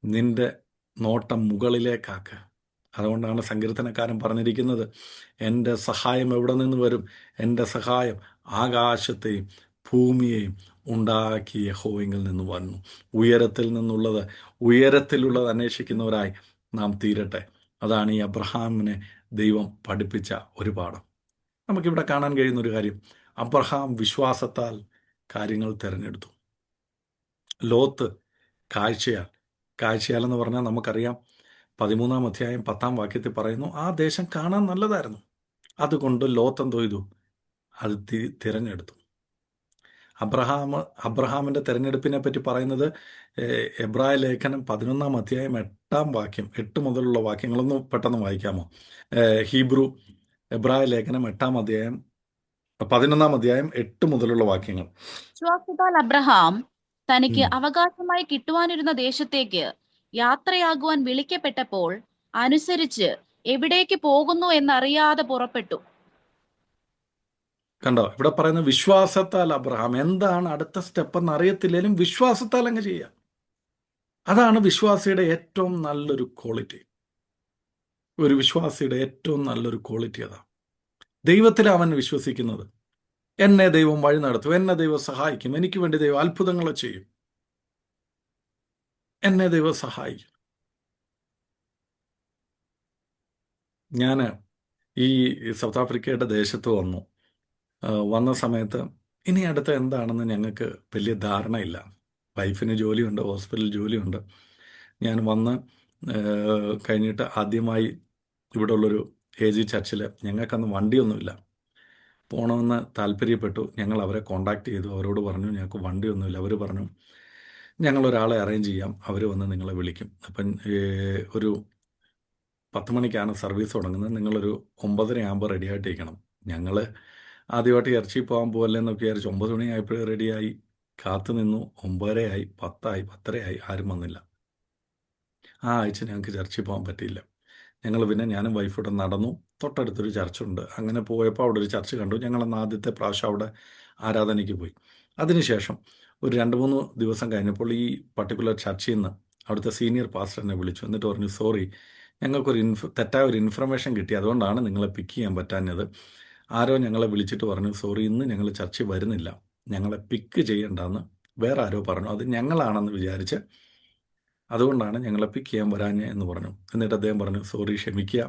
നിന്റെ നോട്ടം മുകളിലേക്കാക്ക്. അതുകൊണ്ടാണ് സങ്കീർത്തനക്കാരൻ പറഞ്ഞിരിക്കുന്നത്, എൻ്റെ സഹായം എവിടെ നിന്ന് വരും? എൻ്റെ സഹായം ആകാശത്തെയും ഭൂമിയെയും ഉണ്ടാക്കിയ യഹോവയിൽ നിന്ന് വന്നു. ഉയരത്തിലുള്ളത് അന്വേഷിക്കുന്നവരായി നാം തീരട്ടെ. അതാണ് ഈ അബ്രഹാമിനെ ദൈവം പഠിപ്പിച്ച ഒരു പാഠം. നമുക്കിവിടെ കാണാൻ കഴിയുന്നൊരു കാര്യം, അബ്രഹാം വിശ്വാസത്താൽ കാര്യങ്ങൾ തിരഞ്ഞെടുത്തു. ലോത്ത് കാഴ്ചയാൽ എന്ന് പറഞ്ഞാൽ നമുക്കറിയാം, 13-ാം അധ്യായം 10-ാം വാക്യത്തിൽ പറയുന്നു, ആ ദേശം കാണാൻ നല്ലതായിരുന്നു. അതുകൊണ്ട് ലോത്ത് എന്തോ ചെയ്തു? അത് തിരഞ്ഞെടുത്തു. അബ്രഹാമിൻ്റെ തിരഞ്ഞെടുപ്പിനെ പറ്റി പറയുന്നത് എബ്രായ ലേഖനം 11-ാം അധ്യായം 8-ാം വാക്യം, 8 മുതലുള്ള വാക്യങ്ങളൊന്നും പെട്ടെന്ന് വായിക്കാമോ? ഹീബ്രു എബ്രായ ലേഖനം 11-ാം അധ്യായം 8 മുതലുള്ള വാക്യങ്ങൾ. വിശ്വാസത്താൽ അബ്രഹാം തനിക്ക് ഉം. അവകാശമായി കിട്ടുവാനിരുന്ന ദേശത്തേക്ക് യാത്രയാകുവാൻ വിളിക്കപ്പെട്ടപ്പോൾ അനുസരിച്ച് എവിടേക്ക് പോകുന്നു എന്നറിയാതെ പുറപ്പെട്ടു. കണ്ടോ, ഇവിടെ പറയുന്ന വിശ്വാസത്താൽ അബ്രഹാം, എന്താണ് അടുത്ത സ്റ്റെപ്പ് എന്ന് അറിയത്തില്ലെങ്കിലും വിശ്വാസത്താൽ അങ്ങ് ചെയ്യാം. അതാണ് വിശ്വാസിയുടെ ഏറ്റവും നല്ലൊരു ക്വാളിറ്റി. ഒരു വിശ്വാസിയുടെ ഏറ്റവും നല്ലൊരു ക്വാളിറ്റി അതാണ്. ദൈവത്തിൽ അവൻ വിശ്വസിക്കുന്നത്. എന്നെ ദൈവം വഴി നടത്തും, എന്നെ ദൈവം സഹായിക്കും, എനിക്ക് വേണ്ടി ദൈവം അത്ഭുതങ്ങൾ ചെയ്യും, എന്നെ ദൈവം സഹായിക്കും. ഞാൻ ഈ സൗത്ത് ആഫ്രിക്കയുടെ ദേശത്ത് വന്ന സമയത്ത് ഇനി അടുത്ത എന്താണെന്ന് ഞങ്ങൾക്ക് വലിയ ധാരണയില്ല. വൈഫിന് ജോലിയുണ്ട്, ഹോസ്പിറ്റലിൽ ജോലിയുണ്ട്. ഞാൻ വന്ന് കഴിഞ്ഞിട്ട് ആദ്യമായി ഇവിടെ ഉള്ളൊരു AG ചർച്ചിൽ, ഞങ്ങൾക്കന്ന് വണ്ടിയൊന്നുമില്ല, പോകണമെന്ന് താല്പര്യപ്പെട്ടു. ഞങ്ങൾ അവരെ കോണ്ടാക്ട് ചെയ്തു, അവരോട് പറഞ്ഞു ഞങ്ങൾക്ക് വണ്ടിയൊന്നുമില്ല. അവർ പറഞ്ഞു ഞങ്ങളൊരാളെ അറേഞ്ച് ചെയ്യാം, അവർ വന്ന് നിങ്ങളെ വിളിക്കും. അപ്പം ഒരു 10 മണിക്കാണ് സർവീസ് തുടങ്ങുന്നത്, നിങ്ങളൊരു 9:30 ആകുമ്പോൾ റെഡി ആയിട്ടിരിക്കണം. ഞങ്ങൾ ആദ്യമായിട്ട് ചർച്ചിൽ പോകാൻ പോകല്ലേ എന്നൊക്കെ വിചാരിച്ചു. 9 മണിയായപ്പോഴേ റെഡിയായി, കാത്തു നിന്നു. 9:30 ആയി, 10 ആയി, 10:30 ആയി, ആരും വന്നില്ല. ആ ആഴ്ച ഞങ്ങൾക്ക് ചർച്ചിൽ പോകാൻ പറ്റിയില്ല. ഞങ്ങൾ പിന്നെ ഞാനും വൈഫോടെ നടന്നു. തൊട്ടടുത്തൊരു ചർച്ചുണ്ട്, അങ്ങനെ പോയപ്പോൾ അവിടെ ഒരു ചർച്ച് കണ്ടു. ഞങ്ങളന്ന് ആദ്യത്തെ പ്രാവശ്യം അവിടെ ആരാധനയ്ക്ക് പോയി. അതിനുശേഷം ഒരു 2-3 ദിവസം കഴിഞ്ഞപ്പോൾ ഈ പർട്ടിക്കുലർ ചർച്ചിൽ നിന്ന് അവിടുത്തെ സീനിയർ പാസ്റ്റർ എന്നെ വിളിച്ചു. എന്നിട്ട് പറഞ്ഞു, സോറി, ഞങ്ങൾക്കൊരു തെറ്റായ ഒരു ഇൻഫർമേഷൻ കിട്ടി, അതുകൊണ്ടാണ് നിങ്ങളെ പിക്ക് ചെയ്യാൻ പറ്റാഞ്ഞത്. ആരോ ഞങ്ങളെ വിളിച്ചിട്ട് പറഞ്ഞു, സോറി, ഇന്ന് ഞങ്ങൾ ചർച്ചിൽ വരുന്നില്ല, ഞങ്ങളെ പിക്ക് ചെയ്യണ്ടെന്ന് വേറെ ആരോ പറഞ്ഞു, അത് ഞങ്ങളാണെന്ന് വിചാരിച്ച്, അതുകൊണ്ടാണ് ഞങ്ങളെ പിക്ക് ചെയ്യാൻ വരാഞ്ഞ് എന്ന് പറഞ്ഞു. എന്നിട്ട് അദ്ദേഹം പറഞ്ഞു, സോറി, ക്ഷമിക്കുക,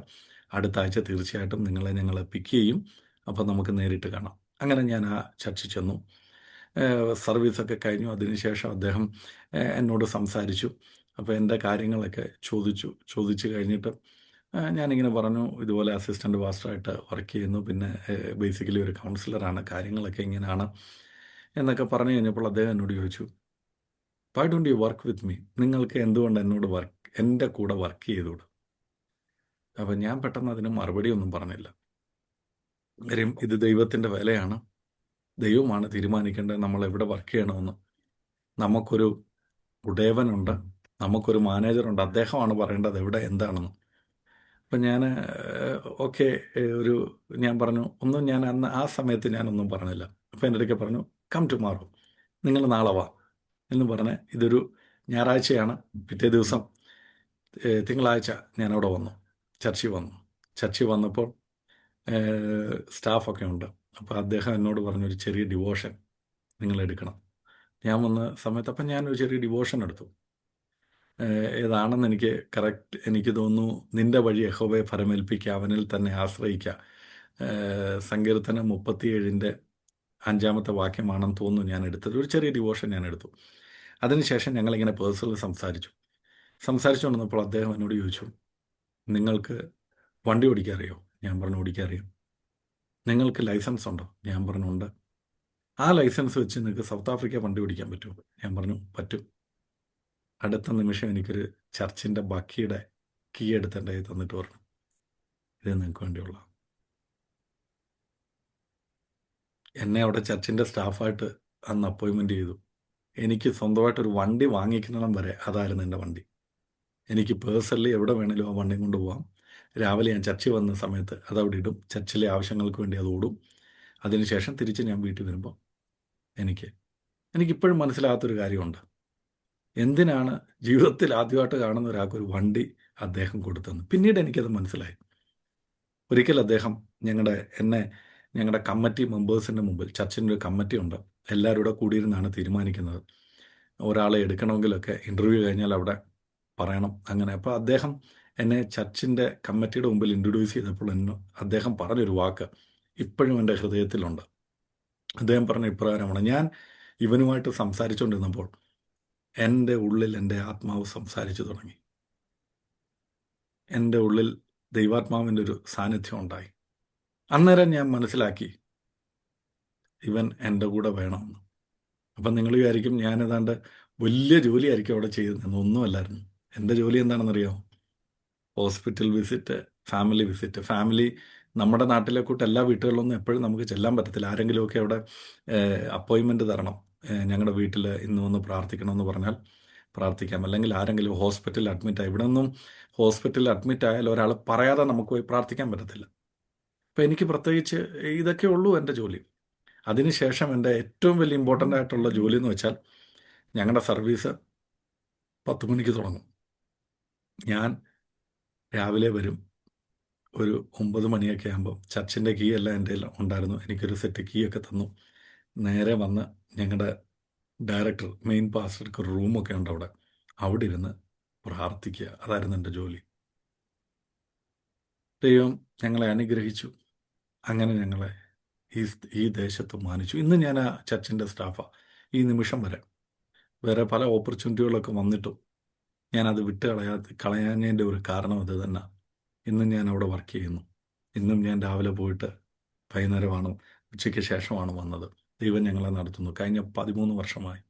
അടുത്ത ആഴ്ച തീർച്ചയായിട്ടും ഞങ്ങളെ പിക്ക് ചെയ്യും, അപ്പോൾ നമുക്ക് നേരിട്ട് കാണാം. അങ്ങനെ ഞാൻ ആ ചർച്ചിൽ ചെന്നു. സർവീസൊക്കെ കഴിഞ്ഞു. അതിനുശേഷം അദ്ദേഹം എന്നോട് സംസാരിച്ചു. അപ്പോൾ എൻ്റെ കാര്യങ്ങളൊക്കെ ചോദിച്ചു കഴിഞ്ഞിട്ട് ഞാനിങ്ങനെ പറഞ്ഞു, ഇതുപോലെ അസിസ്റ്റൻ്റ് പാസ്റ്ററായിട്ട് വർക്ക് ചെയ്യുന്നു, പിന്നെ ബേസിക്കലി ഒരു കൗൺസിലറാണ്, കാര്യങ്ങളൊക്കെ ഇങ്ങനെയാണ് എന്നൊക്കെ പറഞ്ഞു കഴിഞ്ഞപ്പോൾ അദ്ദേഹം എന്നോട് ചോദിച്ചു, why don't you work with me? നിങ്ങൾക്ക് എന്തുകൊണ്ട് എൻ്റെ കൂടെ വർക്ക് ചെയ്തുകൂടും? അപ്പം ഞാൻ പെട്ടെന്ന് അതിന് മറുപടിയൊന്നും പറഞ്ഞില്ല. കാര്യം ഇത് ദൈവത്തിൻ്റെ വിലയാണ്, ദൈവമാണ് തീരുമാനിക്കേണ്ടത് നമ്മൾ എവിടെ വർക്ക് ചെയ്യണമെന്ന്. നമുക്കൊരു ഉടയവനുണ്ട്, നമുക്കൊരു മാനേജറുണ്ട്, അദ്ദേഹമാണ് പറയേണ്ടത് എവിടെ എന്താണെന്ന്. അപ്പം ഞാൻ ഓക്കെ, ഞാൻ പറഞ്ഞു, ഞാൻ അന്ന് ആ സമയത്ത് ഞാനൊന്നും പറഞ്ഞില്ല. അപ്പോൾ എൻ്റെ അടുക്കെ പറഞ്ഞു, കം ടുമാറോ, നിങ്ങൾ നാളെ വാ എന്ന് പറഞ്ഞ്, ഇതൊരു ഞായറാഴ്ചയാണ്. പിറ്റേ ദിവസം തിങ്കളാഴ്ച ഞാനവിടെ വന്നു, ചർച്ചിൽ വന്നപ്പോൾ സ്റ്റാഫൊക്കെ ഉണ്ട്. അപ്പോൾ അദ്ദേഹം എന്നോട് പറഞ്ഞൊരു ചെറിയ ഡിവോഷൻ നിങ്ങൾ എടുക്കണം. ഞാൻ വന്ന സമയത്ത് അപ്പം ഞാനൊരു ചെറിയ ഡിവോഷൻ എടുത്തു. ഏതാണെന്ന് എനിക്ക് തോന്നുന്നു, നിന്റെ വഴി യഹോവയെ ഫലമേൽപ്പിക്കുക, അവനിൽ തന്നെ ആശ്രയിക്കുക. സങ്കീർത്തനം 37-ന്റെ 5-ാമത്തെ വാക്യമാണെന്ന് തോന്നുന്നു ഞാൻ എടുത്തത്. ഒരു ചെറിയ ഡിവോഷൻ ഞാൻ എടുത്തു. അതിനുശേഷം ഞങ്ങളിങ്ങനെ പേഴ്സണലി സംസാരിച്ചുകൊണ്ടിരുന്നപ്പോൾ അദ്ദേഹം എന്നോട് ചോദിച്ചു, നിങ്ങൾക്ക് വണ്ടി ഓടിക്കാൻ അറിയോ? ഞാൻ പറഞ്ഞു, ഓടിക്കാൻ അറിയാം. നിങ്ങൾക്ക് ലൈസൻസ് ഉണ്ടോ? ഞാൻ പറഞ്ഞു, ഉണ്ട്. ആ ലൈസൻസ് വെച്ച് നിങ്ങൾക്ക് സൗത്ത് ആഫ്രിക്ക വണ്ടി ഓടിക്കാൻ പറ്റുമോ? ഞാൻ പറഞ്ഞു, പറ്റും. അടുത്ത നിമിഷം എനിക്കൊരു ചർച്ചിൻ്റെ ബക്കിയുടെ കീ എടുത്ത് എൻ്റെ കയ്യിൽ തന്നിട്ട് പറഞ്ഞു, ഇത് നിങ്ങൾക്ക് വേണ്ടിയുള്ള. എന്നെ അവിടെ ചർച്ചിൻ്റെ സ്റ്റാഫായിട്ട് അന്ന് അപ്പോയിൻമെൻറ്റ് ചെയ്തു. എനിക്ക് സ്വന്തമായിട്ടൊരു വണ്ടി വാങ്ങിക്കണം വരെ അതായിരുന്നു എൻ്റെ വണ്ടി. എനിക്ക് പേഴ്സണലി എവിടെ വേണേലും ആ വണ്ടിയും കൊണ്ട് പോകാം. രാവിലെ ഞാൻ ചർച്ചിൽ വന്ന സമയത്ത് അതവിടെ ഇടും, ചർച്ചിലെ ആവശ്യങ്ങൾക്ക് വേണ്ടി അത് ഓടും. അതിനുശേഷം തിരിച്ച് ഞാൻ വീട്ടിൽ വരുമ്പോൾ എനിക്കിപ്പോഴും മനസ്സിലാകാത്തൊരു കാര്യമുണ്ട്. എന്തിനാണ് ജീവിതത്തിൽ ആദ്യമായിട്ട് കാണുന്ന ഒരാൾക്കൊരു വണ്ടി അദ്ദേഹം കൊടുത്തതെന്ന്. പിന്നീട് എനിക്കത് മനസ്സിലായി. ഒരിക്കൽ അദ്ദേഹം ഞങ്ങളുടെ കമ്മിറ്റി മെമ്പേഴ്സിൻ്റെ മുമ്പിൽ, ചർച്ചിൻ്റെ ഒരു കമ്മിറ്റി ഉണ്ട്, എല്ലാവരും കൂടെ കൂടിയിരുന്നാണ് തീരുമാനിക്കുന്നത്. ഒരാളെ എടുക്കണമെങ്കിലൊക്കെ ഇൻ്റർവ്യൂ കഴിഞ്ഞാൽ അവിടെ പറയണം, അങ്ങനെ. അപ്പോൾ അദ്ദേഹം എന്നെ ചർച്ചിൻ്റെ കമ്മിറ്റിയുടെ മുമ്പിൽ ഇൻട്രൊഡ്യൂസ് ചെയ്തപ്പോൾ അദ്ദേഹം പറഞ്ഞൊരു വാക്ക് ഇപ്പോഴും എൻ്റെ ഹൃദയത്തിലുണ്ട്. അദ്ദേഹം പറഞ്ഞ ഇപ്രകാരമാണ്, ഞാൻ ഇവനുമായിട്ട് സംസാരിച്ചുകൊണ്ടിരുന്നപ്പോൾ എൻ്റെ ഉള്ളിൽ എൻ്റെ ആത്മാവ് സംസാരിച്ചു തുടങ്ങി. എൻ്റെ ഉള്ളിൽ ദൈവാത്മാവിൻ്റെ ഒരു സാന്നിധ്യം ഉണ്ടായി. അന്നേരം ഞാൻ മനസ്സിലാക്കി, ഇവൻ എൻ്റെ കൂടെ വേണമെന്ന്. അപ്പം നിങ്ങൾ വിചാരിക്കും ഞാൻ ഏതാണ്ട് വലിയ ജോലിയായിരിക്കും അവിടെ ചെയ്തതെന്ന്. ഒന്നുമല്ലായിരുന്നു. എൻ്റെ ജോലി എന്താണെന്നറിയാമോ? Hospital visit, family visit. Family നമ്മുടെ നാട്ടിലെ കൂട്ട് എല്ലാ വീട്ടുകളിലൊന്നും എപ്പോഴും നമുക്ക് ചെല്ലാൻ പറ്റത്തില്ല. ആരെങ്കിലുമൊക്കെ അവിടെ അപ്പോയിൻമെൻറ്റ് തരണം. ഞങ്ങളുടെ വീട്ടിൽ ഇന്ന് വന്ന് പ്രാർത്ഥിക്കണമെന്ന് പറഞ്ഞാൽ പ്രാർത്ഥിക്കാം. അല്ലെങ്കിൽ ആരെങ്കിലും ഹോസ്പിറ്റലിൽ അഡ്മിറ്റായി, ഇവിടെ നിന്നും ഹോസ്പിറ്റലിൽ അഡ്മിറ്റ് ആയാൽ ഒരാൾ പറയാതെ നമുക്ക് പോയി പ്രാർത്ഥിക്കാൻ പറ്റത്തില്ല. അപ്പം എനിക്ക് പ്രത്യേകിച്ച് ഇതൊക്കെ ഉള്ളൂ എൻ്റെ ജോലി. അതിനുശേഷം എൻ്റെ ഏറ്റവും വലിയ ഇമ്പോർട്ടൻ്റ് ആയിട്ടുള്ള ജോലി എന്ന് വെച്ചാൽ ഞങ്ങളുടെ സർവീസ് 10 മണിക്ക് തുടങ്ങും. ഞാൻ രാവിലെ വരും. ഒരു 9 മണിയൊക്കെ ആകുമ്പോൾ ചർച്ചിൻ്റെ കീ എല്ലാം എൻ്റെ കയ്യിൽ ഉണ്ടായിരുന്നു. എനിക്കൊരു സെറ്റ് കീ ഒക്കെ തന്നു. നേരെ വന്ന് ഞങ്ങളുടെ ഡയറക്ടർ, മെയിൻ പാസ്റ്റർക്ക് ഒരു റൂമൊക്കെ ഉണ്ട് അവിടെ ഇരുന്ന് പ്രാർത്ഥിക്കുക. അതായിരുന്നു എൻ്റെ ജോലി. ദൈവം ഞങ്ങളെ അനുഗ്രഹിച്ചു. അങ്ങനെ ഞങ്ങളെ ഈ ദേശത്ത് മാനിച്ചു. ഇന്ന് ഞാൻ ആ ചർച്ചിൻ്റെ സ്റ്റാഫാണ്. ഈ നിമിഷം വരെ വേറെ പല ഓപ്പർച്യൂണിറ്റികളൊക്കെ വന്നിട്ടും ഞാനത് കളയാഞ്ഞതിൻ്റെ ഒരു കാരണം അത് തന്നെ. ഇന്നും ഞാൻ അവിടെ വർക്ക് ചെയ്യുന്നു. ഇന്നും ഞാൻ രാവിലെ പോയിട്ട് വൈകുന്നേരമാണ്, ഉച്ചയ്ക്ക് ശേഷമാണ് വന്നത്. ദൈവം ഞങ്ങളെ നടത്തുന്നു. കഴിഞ്ഞ 13 വർഷമായി.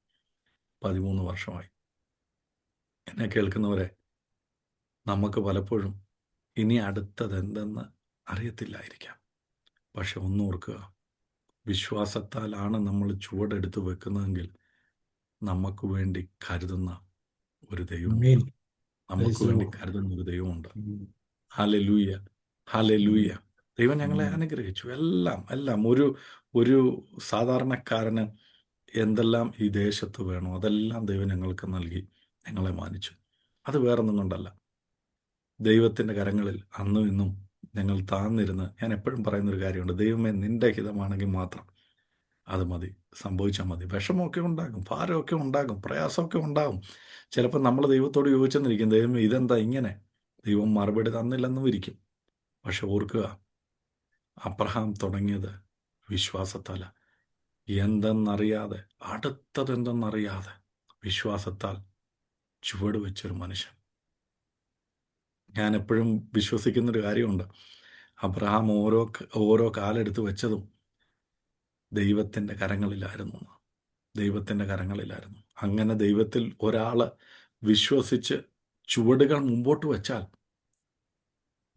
എന്നെ കേൾക്കുന്നവരെ, നമുക്ക് പലപ്പോഴും ഇനി അടുത്തത് എന്തെന്ന് അറിയത്തില്ലായിരിക്കാം. പക്ഷെ ഒന്നോർക്കുക, വിശ്വാസത്താലാണ് നമ്മൾ ചുവടെടുത്ത് വെക്കുന്നതെങ്കിൽ നമുക്ക് വേണ്ടി കരുതുന്ന ഒരു ദൈവമുണ്ട്. നമുക്ക് വേണ്ടി കരുതുന്ന ഒരു ദൈവമുണ്ട്. Hallelujah, hallelujah. ദൈവം ഞങ്ങളെ അനുഗ്രഹിച്ചു. എല്ലാം ഒരു സാധാരണക്കാരന് എന്തെല്ലാം ഈ ദേശത്ത് വേണോ അതെല്ലാം ദൈവം ഞങ്ങൾക്ക് നൽകി ഞങ്ങളെ മാനിച്ചു. അത് വേറൊന്നും കൊണ്ടല്ല, ദൈവത്തിൻ്റെ കരങ്ങളിൽ അന്നും ഇന്നും ഞങ്ങൾ താഴ്ന്നിരുന്ന്, ഞാൻ എപ്പോഴും പറയുന്നൊരു കാര്യമുണ്ട്, ദൈവമേ നിൻ്റെ ഹിതമാണെങ്കിൽ മാത്രം അത് മതി, സംഭവിച്ചാൽ മതി. വിഷമമൊക്കെ ഉണ്ടാകും, ഭാരമൊക്കെ ഉണ്ടാകും, പ്രയാസമൊക്കെ ഉണ്ടാകും. ചിലപ്പോൾ നമ്മൾ ദൈവത്തോട് ചോദിച്ചെന്നിരിക്കും, ദൈവമേ ഇതെന്താ ഇങ്ങനെ, ദൈവം മറുപടി തന്നില്ലെന്നും ഇരിക്കും. പക്ഷെ ഓർക്കുക, അബ്രഹാം തുടങ്ങിയത് വിശ്വാസത്താൽ. എന്തെന്നറിയാതെ, അടുത്തതെന്തെന്നറിയാതെ വിശ്വാസത്താൽ ചുവട് വെച്ചൊരു മനുഷ്യൻ. ഞാൻ എപ്പോഴും വിശ്വസിക്കുന്നൊരു കാര്യമുണ്ട്, അബ്രഹാം ഓരോ കാലെടുത്ത് വെച്ചതും ദൈവത്തിൻ്റെ കരങ്ങളിലായിരുന്നു. അങ്ങനെ ദൈവത്തിൽ ഒരാൾ വിശ്വസിച്ച് ചുവടുകൾ മുമ്പോട്ട് വെച്ചാൽ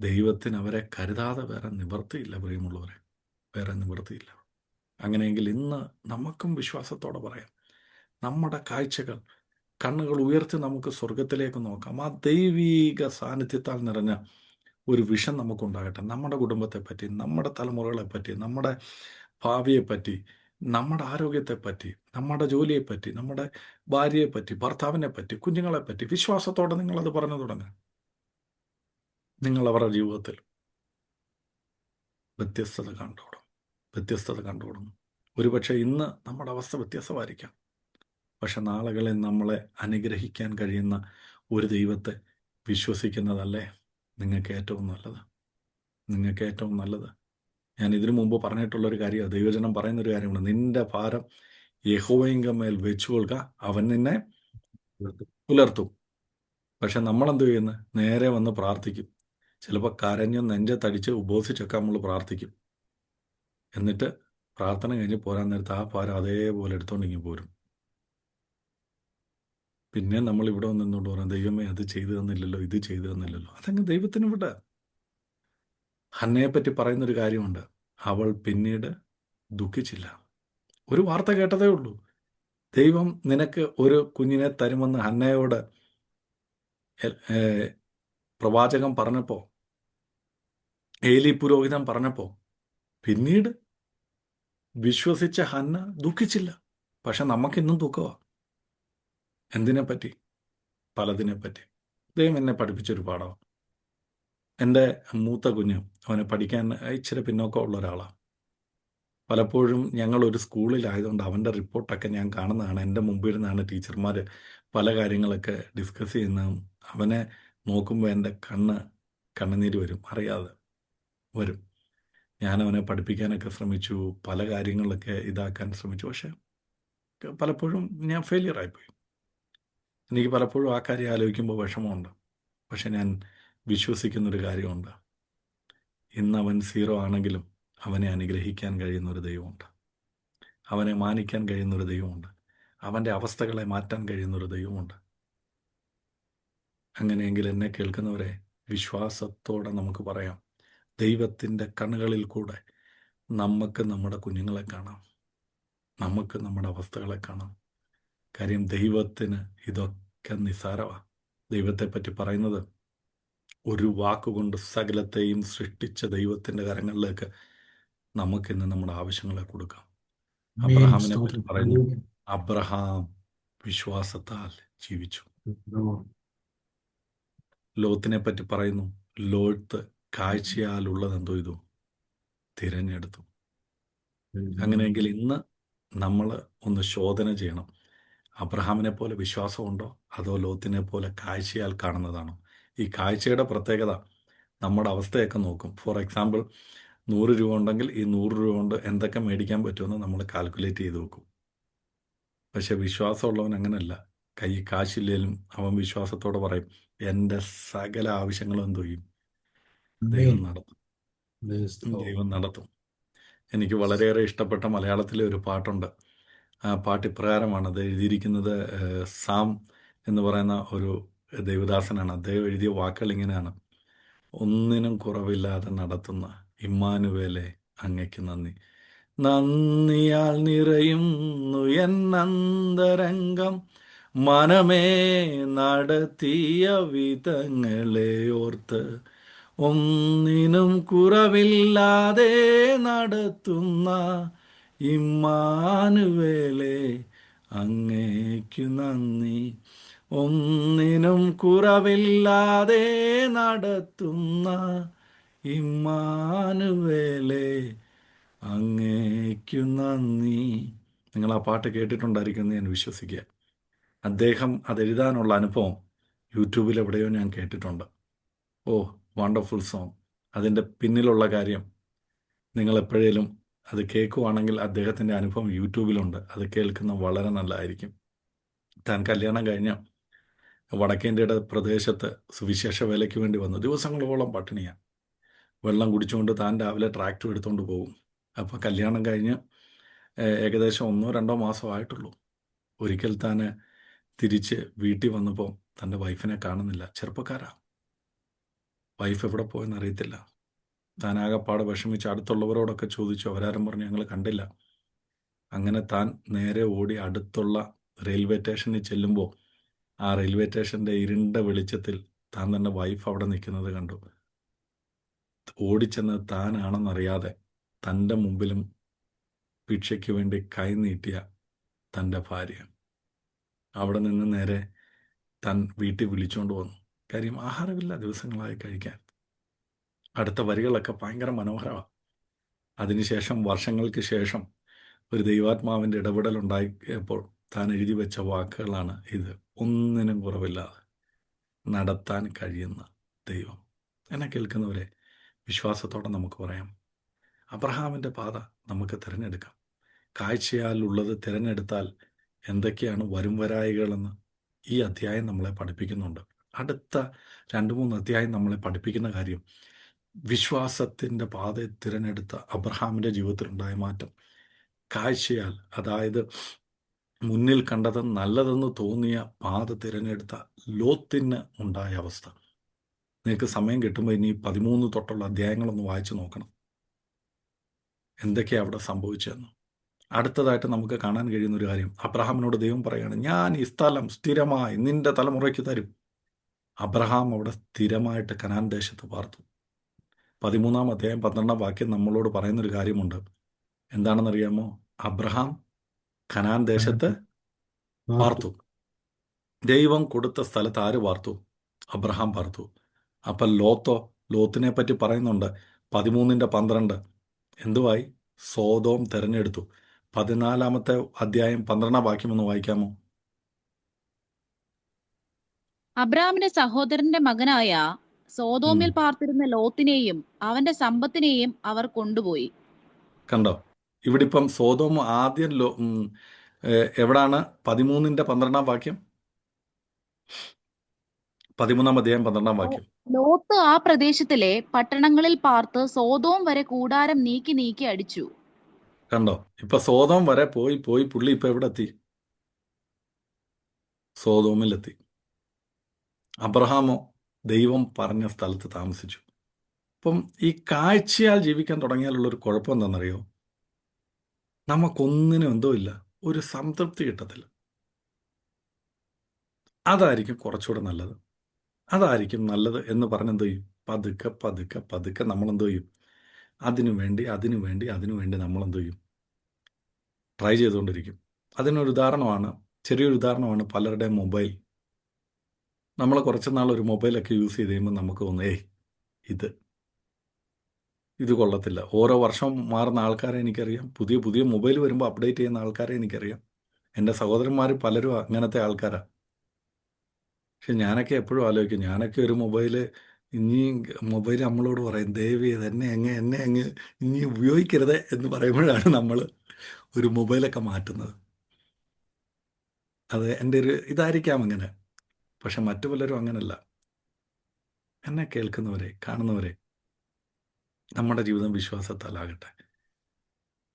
ദൈവത്തിന് അവരെ കരുതാതെ വേറെ നിവൃത്തിയില്ല. പ്രിയമുള്ളവരെ, വേറെ നിവൃത്തിയില്ല. അങ്ങനെയെങ്കിൽ ഇന്ന് നമുക്കും വിശ്വാസത്തോടെ പറയാം, നമ്മുടെ കാഴ്ചകൾ, കണ്ണുകൾ ഉയർത്തി നമുക്ക് സ്വർഗത്തിലേക്ക് നോക്കാം. ആ ദൈവീക സാന്നിധ്യത്താൽ നിറഞ്ഞ ഒരു വിഷൻ നമുക്കുണ്ടാകട്ടെ. നമ്മുടെ കുടുംബത്തെപ്പറ്റി, നമ്മുടെ തലമുറകളെപ്പറ്റി, നമ്മുടെ ഭാവിയെപ്പറ്റി, നമ്മുടെ ആരോഗ്യത്തെപ്പറ്റി, നമ്മുടെ ജോലിയെപ്പറ്റി, നമ്മുടെ ഭാര്യയെപ്പറ്റി, ഭർത്താവിനെപ്പറ്റി, കുഞ്ഞുങ്ങളെപ്പറ്റി വിശ്വാസത്തോടെ നിങ്ങളത് പറഞ്ഞു തുടങ്ങുക. നിങ്ങൾ അവരുടെ ജീവിതത്തിൽ വ്യത്യസ്തത കണ്ടുകൊടും. ഒരുപക്ഷെ ഇന്ന് നമ്മുടെ അവസ്ഥ വ്യത്യസ്തമായിരിക്കാം. പക്ഷെ നാളുകളിൽ നമ്മളെ അനുഗ്രഹിക്കാൻ കഴിയുന്ന ഒരു ദൈവത്തെ വിശ്വസിക്കുന്നതല്ലേ നിങ്ങൾക്ക് ഏറ്റവും നല്ലത്. ഞാൻ ഇതിനു മുമ്പ് പറഞ്ഞിട്ടുള്ളൊരു കാര്യമാണ്, ദൈവജനം പറയുന്നൊരു കാര്യമാണ്, നിന്റെ ഭാരം യഹോവയുടെ മേൽ വെച്ചു കൊള്ളുക, അവൻ നിന്നെ പുലർത്തും. പക്ഷെ നമ്മളെന്ത് ചെയ്യുന്നു? നേരെ വന്ന് പ്രാർത്ഥിക്കും. ചിലപ്പോൾ കരഞ്ഞ് നെഞ്ചത്തടിച്ച് ഉപവസിച്ചൊക്കെ നമ്മൾ പ്രാർത്ഥിക്കും. എന്നിട്ട് പ്രാർത്ഥന കഴിഞ്ഞ് പോരാൻ നേരത്ത് ആ ഭാരം അതേപോലെ എടുത്തോണ്ടിങ്ങി പോരും. പിന്നെ നമ്മൾ ഇവിടെ വന്നിരുന്നോണ്ട് പറയാം, ദൈവമേ അത് ചെയ്തു തന്നില്ലല്ലോ, ഇത് ചെയ്തു തന്നില്ലല്ലോ. അതങ്ങ് ദൈവത്തിന് വിട. ഹന്നയെ പറ്റി പറയുന്നൊരു കാര്യമുണ്ട്, അവൾ പിന്നീട് ദുഃഖിച്ചില്ല. ഒരു വാർത്ത കേട്ടതേ ഉള്ളൂ, ദൈവം നിനക്ക് ഒരു കുഞ്ഞിനെ തരുമെന്ന് ഹന്നയോട് പ്രവാചകൻ പറഞ്ഞപ്പോൾ, ഏലി പുരോഹിതൻ പറഞ്ഞപ്പോൾ, പിന്നീട് വിശ്വസിച്ച ഹന്ന ദുഃഖിച്ചില്ല. പക്ഷെ നമുക്കിന്നും ദുഃഖമാണ്. എന്തിനെപ്പറ്റി? പലതിനെപ്പറ്റി. ദൈവം എന്നെ പഠിപ്പിച്ചൊരു പാഠം. എൻ്റെ മൂത്ത കുഞ്ഞ്, അവനെ പഠിക്കാൻ ഇച്ചിരി പിന്നോക്കമുള്ള ഒരാളാണ്. പലപ്പോഴും ഞങ്ങളൊരു സ്കൂളിലായതുകൊണ്ട് അവൻ്റെ റിപ്പോർട്ടൊക്കെ ഞാൻ കാണുന്നതാണ്. എൻ്റെ മുമ്പിൽ നിന്നാണ് ടീച്ചർമാർ പല കാര്യങ്ങളൊക്കെ ഡിസ്കസ് ചെയ്യുന്നതും. അവനെ നോക്കുമ്പോൾ എൻ്റെ കണ്ണുനീര് വരും, അറിയാതെ വരും. ഞാനവനെ പഠിപ്പിക്കാനൊക്കെ ശ്രമിച്ചു, പല കാര്യങ്ങളൊക്കെ ഇതാക്കാൻ ശ്രമിച്ചു. പക്ഷെ പലപ്പോഴും ഞാൻ ഫെയിലിയറായിപ്പോയി. എനിക്ക് പലപ്പോഴും ആ കാര്യം ആലോചിക്കുമ്പോൾ വിഷമമുണ്ട്. പക്ഷെ ഞാൻ വിശ്വസിക്കുന്നൊരു കാര്യമുണ്ട്, ഇന്ന് അവൻ 0 ആണെങ്കിലും അവനെ അനുഗ്രഹിക്കാൻ കഴിയുന്നൊരു ദൈവമുണ്ട്, അവനെ മാനിക്കാൻ കഴിയുന്നൊരു ദൈവമുണ്ട്, അവൻ്റെ അവസ്ഥകളെ മാറ്റാൻ കഴിയുന്നൊരു ദൈവമുണ്ട്. അങ്ങനെയെങ്കിൽ എന്നെ കേൾക്കുന്നവരെ, വിശ്വാസത്തോടെ നമുക്ക് പറയാം, ദൈവത്തിൻ്റെ കണ്ണുകളിൽ കൂടെ നമുക്ക് നമ്മുടെ കുഞ്ഞുങ്ങളെ കാണാം. നമുക്ക് നമ്മുടെ അവസ്ഥകളെ കാണാം. കാര്യം ദൈവത്തിന് ഇതൊക്കെ നിസ്സാരമാണ്. ദൈവത്തെപ്പറ്റി പറയുന്നത് ഒരു വാക്കുകൊണ്ട് സകലത്തെയും സൃഷ്ടിച്ച ദൈവത്തിൻ്റെ കരങ്ങളിലേക്ക് നമുക്കിന്ന് നമ്മുടെ ആവശ്യങ്ങളെ കൊടുക്കാം. Amen. അബ്രഹാമിനെ പറ്റി സ്തോത്രം. പറയുന്നു, Hallelujah. അബ്രഹാം വിശ്വാസത്താൽ ജീവിച്ചു. Praise the Lord. ലോത്തിനെ പറ്റി പറയുന്നു, ലോത്ത് കാഴ്ചയാലുള്ളത് എന്തോ ഇതു തിരഞ്ഞെടുത്തു. Praise the അങ്ങനെയെങ്കിൽ Lord. ഇന്ന് നമ്മൾ ഒന്ന് ശോധന ചെയ്യണം. അബ്രഹാമിനെ പോലെ വിശ്വാസമുണ്ടോ, അതോ ലോത്തിനെ പോലെ കാഴ്ചയാൽ കാണുന്നതാണോ? ഈ കാഴ്ചയുടെ പ്രത്യേകത നമ്മുടെ അവസ്ഥയൊക്കെ നോക്കും. ഫോർ എക്സാമ്പിൾ, 100 രൂപ ഉണ്ടെങ്കിൽ ഈ 100 രൂപ കൊണ്ട് എന്തൊക്കെ മേടിക്കാൻ പറ്റുമെന്ന് നമ്മൾ കാൽക്കുലേറ്റ് ചെയ്ത് നോക്കും. പക്ഷെ വിശ്വാസമുള്ളവൻ അങ്ങനല്ല. കൈ കാശില്ലേലും അവൻ വിശ്വാസത്തോടെ പറയും, എൻ്റെ സകല ആവശ്യങ്ങളും എന്തു ചെയ്യും, ദൈവം Amen. നടത്തും. Praise the Lord. ദൈവം നടത്തും. എനിക്ക് വളരെയേറെ ഇഷ്ടപ്പെട്ട മലയാളത്തിലെ ഒരു പാട്ടുണ്ട്. ആ പാട്ട് ഇപ്രകാരമാണ്. അത് എഴുതിയിരിക്കുന്നത് സാം എന്ന് പറയുന്ന ഒരു ദൈവദാസനാണ്. അദ്ദേഹം എഴുതിയ വാക്കുകൾ ഇങ്ങനെയാണ്: ഒന്നിനും കുറവില്ലാതെ നടത്തുന്ന ഇമ്മാനുവേലെ അങ്ങയ്ക്ക് നന്ദി. നന്ദിയാൽ നിറയുന്നു എന്നന്തരംഗം, മനമേ നടത്തിയ വിധങ്ങളെ ഓർത്ത്. ഒന്നിനും കുറവില്ലാതെ നടത്തുന്ന ഇമ്മാനുവേലേ അങ്ങേക്കു നന്ദി. ഒന്നിനും കുറവില്ലാതെ നടത്തുന്ന ഇമ്മാനുവേലേ അങ്ങേക്കു നന്ദി. നിങ്ങൾ ആ പാട്ട് കേട്ടിട്ടുണ്ടായിരിക്കുമെന്ന് ഞാൻ വിശ്വസിക്കുക. അദ്ദേഹം അതെഴുതാനുള്ള അനുഭവം യൂട്യൂബിൽ എവിടെയോ ഞാൻ കേട്ടിട്ടുണ്ട്. ഓ, വണ്ടർഫുൾ സോങ്. അതിൻ്റെ പിന്നിലുള്ള കാര്യം നിങ്ങൾ എപ്പോഴേലും അത് കേൾക്കുവാണെങ്കിൽ അദ്ദേഹത്തിൻ്റെ അനുഭവം യൂട്യൂബിലുണ്ട്. അത് കേൾക്കുന്ന വളരെ നല്ലതായിരിക്കും. താൻ കല്യാണം കഴിഞ്ഞ വടക്കേ ഇന്ത്യയുടെ പ്രദേശത്ത് സുവിശേഷ വേലയ്ക്ക് വേണ്ടി വന്നു. ദിവസങ്ങളോളം പട്ടിണിയാണ്. വെള്ളം കുടിച്ചുകൊണ്ട് താൻ രാവിലെ ട്രാക്ടർ എടുത്തുകൊണ്ട് പോകും. അപ്പോൾ കല്യാണം കഴിഞ്ഞ് ഏകദേശം 1-2 മാസമായിട്ടുള്ളൂ. ഒരിക്കൽ താൻ തിരിച്ച് വീട്ടിൽ വന്നപ്പോൾ തൻ്റെ വൈഫിനെ കാണുന്നില്ല. ചെറുപ്പക്കാരാ. വൈഫ് എവിടെ പോയെന്ന് അറിയത്തില്ല. താൻ ആകെപ്പാടെ വിഷമിച്ച് അടുത്തുള്ളവരോടൊക്കെ ചോദിച്ചു. അവരാരും പറഞ്ഞു ഞങ്ങൾ കണ്ടില്ല. അങ്ങനെ താൻ നേരെ ഓടി അടുത്തുള്ള റെയിൽവേ സ്റ്റേഷനിൽ ചെല്ലുമ്പോൾ ആ റെയിൽവേ സ്റ്റേഷൻ്റെ ഇരുണ്ട വെളിച്ചത്തിൽ താൻ തന്നെ വൈഫ് അവിടെ നിൽക്കുന്നത് കണ്ടു. ഓടിച്ചെന്ന് താനാണെന്നറിയാതെ തൻ്റെ മുമ്പിലും ഭിക്ഷയ്ക്ക് വേണ്ടി കൈ നീട്ടിയ തൻ്റെ ഭാര്യ അവിടെ നിന്ന് നേരെ താൻ വീട്ടിൽ വിളിച്ചുകൊണ്ട് വന്നു. കാര്യം ആഹാരമില്ല ദിവസങ്ങളായി കഴിക്കാൻ. അടുത്ത വരികളൊക്കെ ഭയങ്കര മനോഹരമാണ്. അതിനുശേഷം വർഷങ്ങൾക്ക് ശേഷം ഒരു ദൈവാത്മാവിൻ്റെ ഇടപെടലുണ്ടാക്കിയപ്പോൾ താൻ എഴുതി വെച്ച വാക്കുകളാണ് ഇത്: ഒന്നിനും കുറവില്ലാതെ നടത്താൻ കഴിയുന്ന ദൈവം. എന്നെ കേൾക്കുന്നവരെ, വിശ്വാസത്തോടെ നമുക്ക് പറയാം, അബ്രഹാമിൻ്റെ പാത നമുക്ക് തിരഞ്ഞെടുക്കാം. കാഴ്ചയാലുള്ളത് തിരഞ്ഞെടുത്താൽ എന്തൊക്കെയാണ് വരും വരായികളെന്ന് ഈ അധ്യായം നമ്മളെ പഠിപ്പിക്കുന്നുണ്ട്. അടുത്ത 2-3 അധ്യായം നമ്മളെ പഠിപ്പിക്കുന്ന കാര്യം വിശ്വാസത്തിൻ്റെ പാതയെ തിരഞ്ഞെടുത്ത അബ്രഹാമിൻ്റെ ജീവിതത്തിലുണ്ടായ മാറ്റം. കാഴ്ചയാൽ, അതായത് മുന്നിൽ കണ്ടത് നല്ലതെന്ന് തോന്നിയ പാത തിരഞ്ഞെടുത്ത ലോത്തിന് ഉണ്ടായ അവസ്ഥ. നിങ്ങൾക്ക് സമയം കിട്ടുമ്പോൾ ഇനി 13 തൊട്ടുള്ള അധ്യായങ്ങളൊന്ന് വായിച്ചു നോക്കണം, എന്തൊക്കെയാണ് അവിടെ സംഭവിച്ചതെന്ന്. അടുത്തതായിട്ട് നമുക്ക് കാണാൻ കഴിയുന്ന ഒരു കാര്യം, അബ്രഹാമിനോട് ദൈവം പറയുകയാണ്, ഞാൻ ഈ സ്ഥലം സ്ഥിരമായി നിന്റെ തലമുറയ്ക്ക് തരും. അബ്രഹാം അവിടെ സ്ഥിരമായിട്ട് കനാൻ ദേശത്ത് പാർത്തു. 13 അധ്യായം 12 വാക്യം നമ്മളോട് പറയുന്നൊരു കാര്യമുണ്ട്. എന്താണെന്നറിയാമോ? അബ്രഹാം കനാൻ ദേശത്ത് പാർത്തു. ദൈവം കൊടുത്ത സ്ഥലത്ത് ആര് പാർത്തു? അബ്രഹാം പാർത്തു. അപ്പം ലോത്തിനെ പറ്റി പറയുന്നുണ്ട്. 13:12 എന്തുവായി? സോദോം തെരഞ്ഞെടുത്തു. 14 അധ്യായം 12 വാക്യം ഒന്ന് വായിക്കാമോ? അബ്രാമിന്റെ സഹോദരന്റെ മകനായ സോദോമിൽ പാർത്തിരുന്ന ലോത്തിനെയും അവന്റെ സമ്പത്തിനെയും അവർ കൊണ്ടുപോയി. കണ്ടോ? ഇവിടെ ഇപ്പം സോദോം ആദ്യം എവിടാണ്? 13:12 വാക്യം. 13 അധ്യായം 12 വാക്യം. ലോത്ത് ആ പ്രദേശത്തിലെ പട്ടണങ്ങളിൽ പാർത്ത് സോദോം വരെ കൂടാരം നീക്കി നീക്കി അടിച്ചു. കണ്ടോ? ഇപ്പൊ സോദോം വരെ പോയി പുള്ളി ഇപ്പൊ എവിടെ എത്തി? സോദോമിലെത്തി. അബ്രഹാമോ ദൈവം പറഞ്ഞ സ്ഥലത്ത് താമസിച്ചു. അപ്പം ഈ കാഴ്ചയാൽ ജീവിക്കാൻ തുടങ്ങിയാലുള്ളൊരു കുഴപ്പം എന്താണെന്നറിയോ? നമുക്കൊന്നിനും എന്തോ ഇല്ല, ഒരു സംതൃപ്തി കിട്ടത്തില്ല. അതായിരിക്കും കുറച്ചുകൂടെ നല്ലത്. അതായിരിക്കും നല്ലത് എന്ന് പറഞ്ഞ് എന്ത് ചെയ്യും? പതുക്കെ പതുക്കെ പതുക്കെ നമ്മളെന്തോ ചെയ്യും? അതിനു വേണ്ടി നമ്മളെന്തോ ചെയ്യും? ട്രൈ ചെയ്തുകൊണ്ടിരിക്കും. അതിനൊരു ഉദാഹരണമാണ്, ചെറിയൊരു ഉദാഹരണമാണ് പലരുടെയും മൊബൈൽ. നമ്മൾ കുറച്ച് നാൾ ഒരു മൊബൈലൊക്കെ യൂസ് ചെയ്ത് കഴിയുമ്പോൾ നമുക്ക് തോന്നും, ഇത് ഇത് കൊള്ളത്തില്ല. ഓരോ വർഷം മാറുന്ന ആൾക്കാരെ എനിക്കറിയാം. പുതിയ പുതിയ മൊബൈൽ വരുമ്പോൾ അപ്ഡേറ്റ് ചെയ്യുന്ന ആൾക്കാരെ എനിക്കറിയാം. എൻ്റെ സഹോദരന്മാർ പലരും അങ്ങനത്തെ ആൾക്കാരാണ്. പക്ഷെ ഞാനൊക്കെ എപ്പോഴും ആലോചിക്കും, ഞാനൊക്കെ ഒരു ഇനി മൊബൈൽ നമ്മളോട് പറയും, ദയവ് ചെയ്ത് എന്നെ അങ്ങ് ഇനി ഉപയോഗിക്കരുത് എന്ന് പറയുമ്പോഴാണ് നമ്മൾ ഒരു മൊബൈലൊക്കെ മാറ്റുന്നത്. അത് എൻ്റെ ഒരു ഇതായിരിക്കാം അങ്ങനെ. പക്ഷെ മറ്റു പലരും അങ്ങനല്ല. എന്നെ കേൾക്കുന്നവരെ, കാണുന്നവരെ, നമ്മുടെ ജീവിതം വിശ്വാസത്താലാകട്ടെ.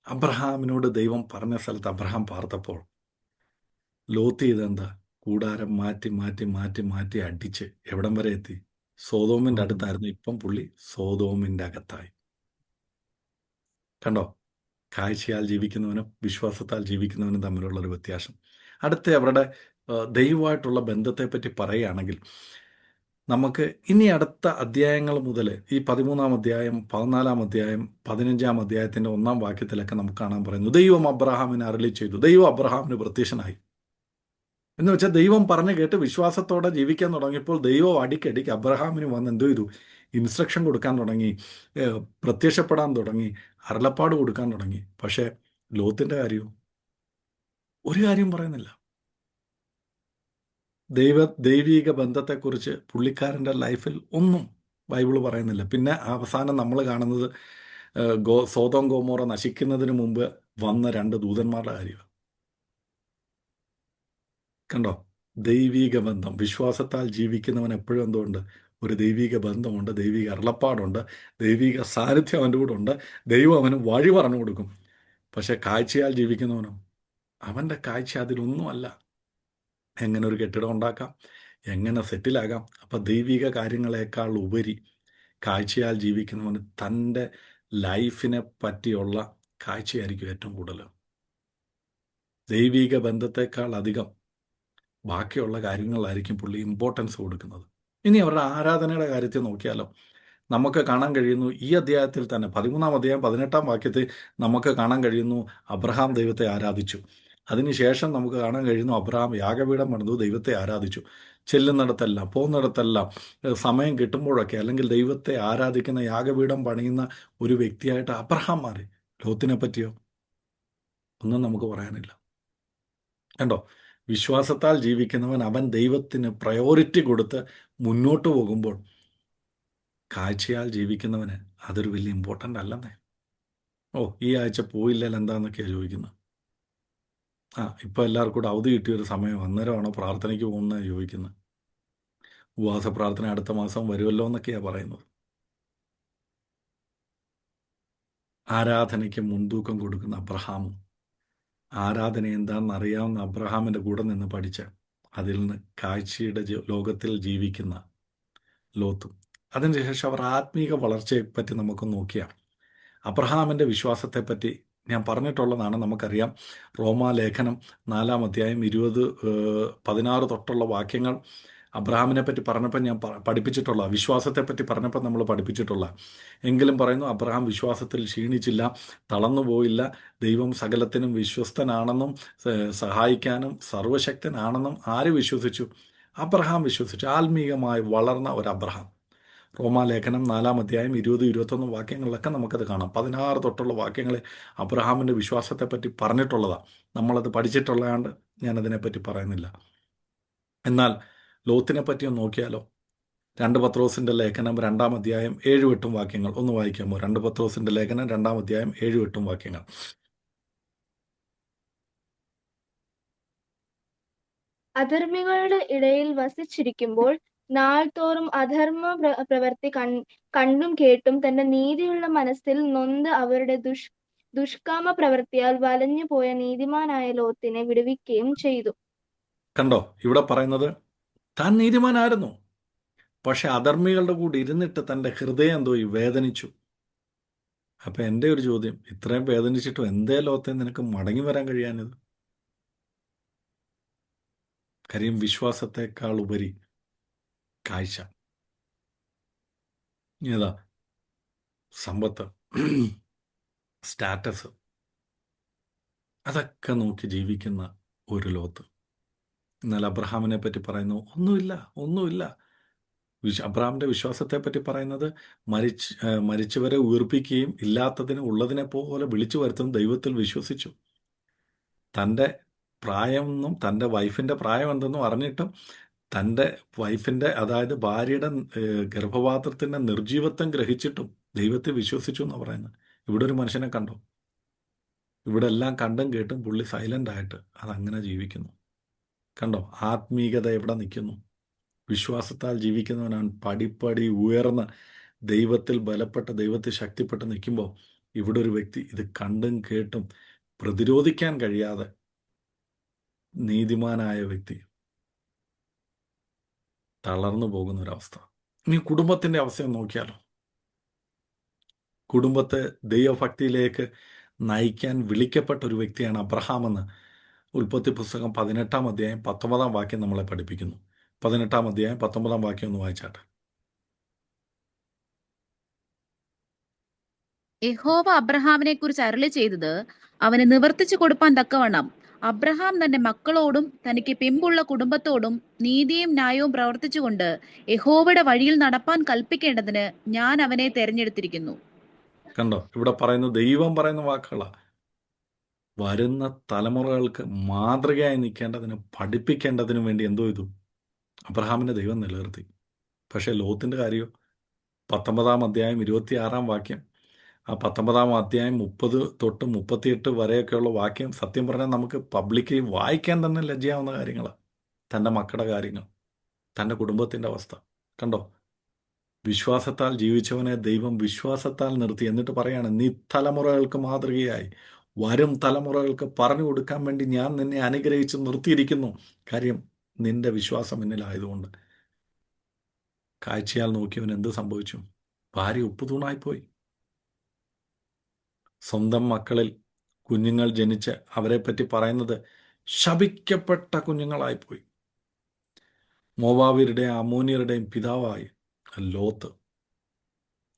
അബ്രഹാമിനോട് ദൈവം പറഞ്ഞ സ്ഥലത്ത് അബ്രഹാം പാർത്തപ്പോൾ ലോത്ത് ചെയ്തെന്താ? കൂടാരം മാറ്റി മാറ്റി മാറ്റി മാറ്റി അടിച്ച് എവിടം വരെ എത്തി? സോതോമിൻ്റെ അടുത്തായിരുന്നു. ഇപ്പം പുള്ളി സോതോമിൻ്റെ അകത്തായി. കണ്ടോ? കാഴ്ചയാൽ ജീവിക്കുന്നവനും വിശ്വാസത്താൽ ജീവിക്കുന്നവനും തമ്മിലുള്ളൊരു വ്യത്യാസം. അടുത്ത അവരുടെ ദൈവമായിട്ടുള്ള ബന്ധത്തെപ്പറ്റി പറയുകയാണെങ്കിൽ, നമുക്ക് ഇനി അടുത്ത അധ്യായങ്ങൾ മുതൽ ഈ 13-ാം അധ്യായം, 14-ാം അധ്യായം, 15-ാം അധ്യായത്തിൻ്റെ 1-ാം വാക്യത്തിലൊക്കെ നമുക്ക് കാണാൻ പറയുന്നു, ദൈവം അബ്രഹാമിനെ അരുളി ചെയ്തു. ദൈവം അബ്രഹാമിന് പ്രത്യക്ഷനായി. എന്ന് വെച്ചാൽ ദൈവം പറഞ്ഞു കേട്ട് വിശ്വാസത്തോടെ ജീവിക്കാൻ തുടങ്ങിയപ്പോൾ ദൈവം അടിക്കടിക്ക് അബ്രഹാമിന് വന്ന് എന്തോ ചെയ്തു? ഇൻസ്ട്രക്ഷൻ കൊടുക്കാൻ തുടങ്ങി, പ്രത്യക്ഷപ്പെടാൻ തുടങ്ങി, അരുളപ്പാട് കൊടുക്കാൻ തുടങ്ങി. പക്ഷേ ലോത്തിൻ്റെ കാര്യമോ? ഒരു കാര്യം പറയുന്നില്ല. ദൈവീക ബന്ധത്തെക്കുറിച്ച് പുള്ളിക്കാരൻ്റെ ലൈഫിൽ ഒന്നും ബൈബിൾ പറയുന്നില്ല. പിന്നെ അവസാനം നമ്മൾ കാണുന്നത് സോദോം ഗോമോറ നശിക്കുന്നതിന് മുമ്പ് വന്ന 2 ദൂതന്മാരുടെ കാര്യമാണ്. കണ്ടോ? ദൈവീക ബന്ധം. വിശ്വാസത്താൽ ജീവിക്കുന്നവൻ എപ്പോഴും എന്തുകൊണ്ട്? ഒരു ദൈവിക ബന്ധമുണ്ട്, ദൈവിക അരുളപ്പാടുണ്ട്, ദൈവിക സാന്നിധ്യം അവൻ്റെ കൂടെ ഉണ്ട്. ദൈവം അവന് വഴി പറഞ്ഞു കൊടുക്കും. പക്ഷെ കാഴ്ചയാൽ ജീവിക്കുന്നവനോ? അവൻ്റെ കാഴ്ച അതിലൊന്നുമല്ല. എങ്ങനെ ഒരു കെട്ടിടം ഉണ്ടാക്കാം, എങ്ങനെ സെറ്റിലാകാം. അപ്പം ദൈവിക കാര്യങ്ങളെക്കാൾ ഉപരി കാഴ്ചയാൽ ജീവിക്കുന്നവന് തൻ്റെ ലൈഫിനെ പറ്റിയുള്ള കാഴ്ചയായിരിക്കും ഏറ്റവും കൂടുതൽ. ദൈവിക ബന്ധത്തെക്കാൾ അധികം ബാക്കിയുള്ള കാര്യങ്ങളായിരിക്കും പുള്ളി ഇമ്പോർട്ടൻസ് കൊടുക്കുന്നത്. ഇനി അവരുടെ ആരാധനയുടെ കാര്യത്തിൽ നോക്കിയാലോ, നമുക്ക് കാണാൻ കഴിയുന്നു ഈ അധ്യായത്തിൽ തന്നെ 13-ാം അധ്യായം 18-ാം വാക്യത്തിൽ നമുക്ക് കാണാൻ കഴിയുന്നു അബ്രഹാം ദൈവത്തെ ആരാധിച്ചു. അതിനുശേഷം നമുക്ക് കാണാൻ കഴിയുന്നു അബ്രഹാം യാഗപീഠം പണിതു ദൈവത്തെ ആരാധിച്ചു. ചെല്ലുന്നിടത്തെല്ലാം, പോകുന്നിടത്തെല്ലാം, സമയം കിട്ടുമ്പോഴൊക്കെ അല്ലെങ്കിൽ ദൈവത്തെ ആരാധിക്കുന്ന, യാഗപീഠം പണിയുന്ന ഒരു വ്യക്തിയായിട്ട് അബ്രഹാം മാറി. ലോത്തിനെ പറ്റിയോ? ഒന്നും നമുക്ക് പറയാനില്ല. കണ്ടോ? വിശ്വാസത്താൽ ജീവിക്കുന്നവൻ അവൻ ദൈവത്തിന് പ്രയോറിറ്റി കൊടുത്ത് മുന്നോട്ട് പോകുമ്പോൾ കാഴ്ചയാൽ ജീവിക്കുന്നവന് അതൊരു വലിയ ഇമ്പോർട്ടൻ്റ് അല്ലെന്നേ. ഈ ആഴ്ച പോയില്ലെങ്കിൽ എന്താണെന്നൊക്കെയാണ് ചോദിക്കുന്നത്. ഇപ്പോൾ എല്ലാവർക്കും കൂടെ അവധി കിട്ടിയൊരു സമയം, അന്നേരമാണോ പ്രാർത്ഥനയ്ക്ക് പോകുന്നത് ചോദിക്കുന്നത്. ഉപവാസ പ്രാർത്ഥന അടുത്ത മാസം വരുമല്ലോ എന്നൊക്കെയാണ് പറയുന്നത്. ആരാധനയ്ക്ക് മുൻതൂക്കം കൊടുക്കുന്ന അബ്രഹാമും, ആരാധന എന്താണെന്ന് അറിയാവുന്ന അബ്രഹാമിൻ്റെ കൂടെ നിന്ന് പഠിച്ച് അതിൽ നിന്ന് കാഴ്ചയുടെ ലോകത്തിൽ ജീവിക്കുന്ന ലോത്തും. അതിനുശേഷം അവർ ആത്മീക വളർച്ചയെപ്പറ്റി നമുക്ക് നോക്കിയാൽ അബ്രഹാമിൻ്റെ വിശ്വാസത്തെപ്പറ്റി ഞാൻ പറഞ്ഞിട്ടുള്ളതാണ്. നമുക്കറിയാം, റോമാലേഖനം 4-ാം അധ്യായം 16 തൊട്ടുള്ള വാക്യങ്ങൾ അബ്രഹാമിനെ പറ്റി പറഞ്ഞപ്പോൾ ഞാൻ പഠിപ്പിച്ചിട്ടുള്ള, വിശ്വാസത്തെപ്പറ്റി പറഞ്ഞപ്പോൾ നമ്മൾ പഠിപ്പിച്ചിട്ടുള്ള. എങ്കിലും പറയുന്നു, അബ്രഹാം വിശ്വാസത്തിൽ ക്ഷീണിച്ചില്ല, തളർന്നുപോയില്ല. ദൈവം സകലത്തിനും വിശ്വസ്തനാണെന്നും സഹായിക്കാനും സർവശക്തനാണെന്നും ആര് വിശ്വസിച്ചു? അബ്രഹാം വിശ്വസിച്ചു. ആത്മീകമായി വളർന്ന ഒരു അബ്രഹാം. റോമാലേഖനം 4-ാം അധ്യായം 20-21 വാക്യങ്ങളിലൊക്കെ നമുക്കത് കാണാം. 16 തൊട്ടുള്ള വാക്യങ്ങൾ അബ്രഹാമിൻ്റെ വിശ്വാസത്തെപ്പറ്റി പറഞ്ഞിട്ടുള്ളതാണ്. നമ്മളത് പഠിച്ചിട്ടുള്ളതാണ്ട് ഞാനതിനെപ്പറ്റി പറയുന്നില്ല. എന്നാൽ ലോത്തിനെ പറ്റി ഒന്ന് നോക്കിയാലോ. 2 പത്രോസിൻ്റെ ലേഖനം 2-ാം അധ്യായം 7-8 വാക്യങ്ങൾ ഒന്ന് വായിക്കാമോ? 2 പത്രോസിൻ്റെ ലേഖനം 2-ാം അധ്യായം 7-8 വാക്യങ്ങൾ. അധർമ്മികളുടെ ഇടയിൽ വസിച്ചിരിക്കുമ്പോൾ നാൾതോറും അധർമ്മ പ്രവൃത്തി കണ്ടും കേട്ടും തന്റെ നീതിയുള്ള മനസ്സിൽ നൊന്ത് അവരുടെ ദുഷ്കാമ പ്രവൃത്തിയാൽ വലഞ്ഞു പോയ നീതിമാനായ ലോത്തിനെ വിടുവിക്കുകയും ചെയ്തു. കണ്ടോ? ഇവിടെ പറയുന്നത് താൻ നീതിമാനായിരുന്നു, പക്ഷെ അധർമ്മികളുടെ കൂടെ ഇരുന്നിട്ട് തൻ്റെ ഹൃദയം എന്തോ വേദനിച്ചു. അപ്പൊ എൻ്റെ ഒരു ചോദ്യം, ഇത്രയും വേദനിച്ചിട്ടും എന്തേ ലോകത്തെ നിനക്ക് മടങ്ങി വരാൻ കഴിയാനത്? കാര്യം വിശ്വാസത്തെക്കാൾ ഉപരി കാഴ്ച, ഏതാ? സമ്പത്ത്, സ്റ്റാറ്റസ്, അതൊക്കെ നോക്കി ജീവിക്കുന്ന ഒരു ലോകത്ത്. എന്നാൽ അബ്രഹാമിനെ പറ്റി പറയുന്നു, ഒന്നുമില്ല, ഒന്നുമില്ല. അബ്രഹാമിന്റെ വിശ്വാസത്തെ പറ്റി പറയുന്നത് മരിച്ചവരെ ഉയർപ്പിക്കുകയും ഇല്ലാത്തതിനെ ഉള്ളതിനെ പോലെ വിളിച്ചു വരുത്തും ദൈവത്തിൽ വിശ്വസിച്ചു. തൻ്റെ പ്രായമെന്നും തൻ്റെ വൈഫിൻ്റെ പ്രായം എന്തെന്നും അറിഞ്ഞിട്ടും തൻ്റെ വൈഫിൻ്റെ, അതായത് ഭാര്യയുടെ ഗർഭപാത്രത്തിൻ്റെ നിർജീവത്വം ഗ്രഹിച്ചിട്ടും ദൈവത്തെ വിശ്വസിച്ചു എന്നാണ് പറയുന്നത്. ഇവിടെ ഒരു മനുഷ്യനെ കണ്ടോ? ഇവിടെ എല്ലാം കണ്ടും കേട്ടും പുള്ളി സൈലൻ്റ് ആയിട്ട് അതങ്ങനെ ജീവിക്കുന്നു. കണ്ടോ ആത്മീയത എവിടെ നിൽക്കുന്നു? വിശ്വാസത്താൽ ജീവിക്കുന്നവനാണ് പടിപ്പടി ഉയർന്ന് ദൈവത്തിൽ ബലപ്പെട്ട് ദൈവത്തിൽ ശക്തിപ്പെട്ട് നിൽക്കുമ്പോൾ ഇവിടെ ഒരു വ്യക്തി ഇത് കണ്ടും കേട്ടും പ്രതിരോധിക്കാൻ കഴിയാതെ നീതിമാനായ വ്യക്തി തളർന്നു പോകുന്ന ഒരവസ്ഥ. ഇനി കുടുംബത്തിൻ്റെ അവസ്ഥ നോക്കിയാലോ. കുടുംബത്തെ ദൈവഭക്തിയിലേക്ക് നയിക്കാൻ വിളിക്കപ്പെട്ട ഒരു വ്യക്തിയാണ് അബ്രഹാമെന്ന് ഉൽപ്പത്തി പുസ്തകം 18-ാം അധ്യായം 19-ാം വാക്യം നമ്മളെ പഠിപ്പിക്കുന്നു. 18-ാം അധ്യായം 19-ാം വാക്യം ഒന്ന് വായിച്ചാട്ടെ. യഹോവ അബ്രഹാമിനെ കുറിച്ച് അരുളി ചെയ്തത് അവന് നിവർത്തിച്ചു കൊടുപ്പാൻ തക്കവണ്ണം അബ്രഹാം തന്റെ മക്കളോടും തനിക്ക് പിമ്പുള്ള കുടുംബത്തോടും നീതിയും ന്യായവും പ്രവർത്തിച്ചുകൊണ്ട് യഹോവയുടെ വഴിയിൽ നടപ്പാൻ കൽപ്പിക്കേണ്ടതിന് ഞാൻ അവനെ തെരഞ്ഞെടുത്തിരിക്കുന്നു. കണ്ടോ, ഇവിടെ പറയുന്ന ദൈവം പറയുന്ന വാക്കുകളാ. വരുന്ന തലമുറകൾക്ക് മാതൃകയായി നിൽക്കേണ്ടതിന്, പഠിപ്പിക്കേണ്ടതിനും വേണ്ടി എന്തോ ചെയ്തു? അബ്രഹാമിനെ ദൈവം നിലനിർത്തി. പക്ഷേ ലോത്തിൻ്റെ കാര്യമോ? 19-ാം അധ്യായം 26-ാം വാക്യം, ആ 19-ാം അധ്യായം 30 തൊട്ട് 38 വരെയൊക്കെയുള്ള വാക്യം സത്യം പറഞ്ഞാൽ നമുക്ക് പബ്ലിക്കലി വായിക്കാൻ തന്നെ ലജ്ജയാവുന്ന കാര്യങ്ങളാണ്. തൻ്റെ മക്കളുടെ കാര്യങ്ങൾ, തൻ്റെ കുടുംബത്തിൻ്റെ അവസ്ഥ കണ്ടോ. വിശ്വാസത്താൽ ജീവിച്ചവനെ ദൈവം വിശ്വാസത്താൽ നിർത്തി. എന്നിട്ട് പറയാണ്, നീ തലമുറകൾക്ക് മാതൃകയായി വരും തലമുറകൾക്ക് പറഞ്ഞു കൊടുക്കാൻ വേണ്ടി ഞാൻ നിന്നെ അനുഗ്രഹിച്ച് നിർത്തിയിരിക്കുന്നു. കാര്യം നിന്റെ വിശ്വാസം എന്നിലായതുകൊണ്ട്. കാഴ്ചയാൽ നോക്കിയവൻ എന്ത് സംഭവിച്ചു? ഭാര്യ ഉപ്പുതൂണായിപ്പോയി. സ്വന്തം മക്കളിൽ കുഞ്ഞുങ്ങൾ ജനിച്ച് അവരെപ്പറ്റി പറയുന്നത് ശപിക്കപ്പെട്ട കുഞ്ഞുങ്ങളായിപ്പോയി. മോവാബ്യരുടെയും അമ്മോന്യരുടെയും പിതാവായി ലോത്ത്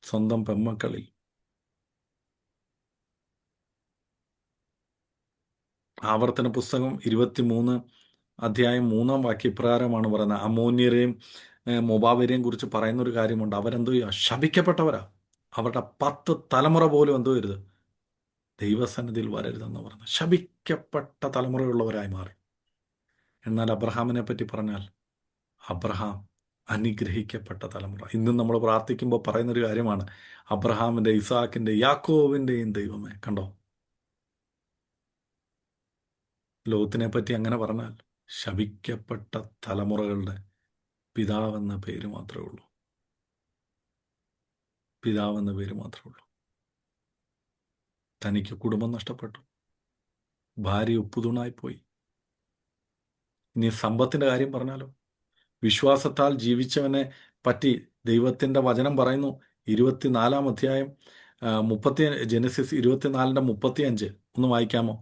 സ്വന്തം പെമ്മക്കളിൽ. ആവർത്തന പുസ്തകം 23 അധ്യായം 3-ാം വാക്യ ഇപ്രകാരമാണ് പറയുന്നത്. അമ്മോന്യരെയും മോവാബ്യരെയും കുറിച്ച് പറയുന്നൊരു കാര്യമുണ്ട്. അവരെന്തോ ശപിക്കപ്പെട്ടവരാ. അവരുടെ 10 തലമുറ പോലും എന്തോ ചെയ്യരുത്, ദൈവസന്നിധിയിൽ വരരുതെന്ന് പറഞ്ഞു. ശപിക്കപ്പെട്ട തലമുറയുള്ളവരായി മാറി. എന്നാൽ അബ്രഹാമിനെ പറ്റി പറഞ്ഞാൽ അബ്രഹാം അനുഗ്രഹിക്കപ്പെട്ട തലമുറ. ഇന്നും നമ്മൾ പ്രാർത്ഥിക്കുമ്പോൾ പറയുന്നൊരു കാര്യമാണ്, അബ്രഹാമിൻ്റെ, ഇസാക്കിൻ്റെ, യാക്കോവിൻ്റെയും ദൈവമേ. കണ്ടോ, ലോത്തിനെ പറ്റി അങ്ങനെ പറഞ്ഞാൽ ശപിക്കപ്പെട്ട തലമുറകളുടെ പിതാവെന്ന പേര് മാത്രമേ ഉള്ളൂ. പിതാവെന്ന പേര് മാത്രമേ ഉള്ളൂ. തനിക്ക് കുടുംബം നഷ്ടപ്പെട്ടു, ഭാര്യ ഉപ്പുതൂണായിപ്പോയി. ഇനി സമ്പത്തിൻ്റെ കാര്യം പറഞ്ഞാലോ. വിശ്വാസത്താൽ ജീവിച്ചവനെ പറ്റി ദൈവത്തിൻ്റെ വചനം പറയുന്നു. 24-ാം അധ്യായം ജെനസിസ് 24-ന്റെ 35 ഒന്ന് വായിക്കാമോ?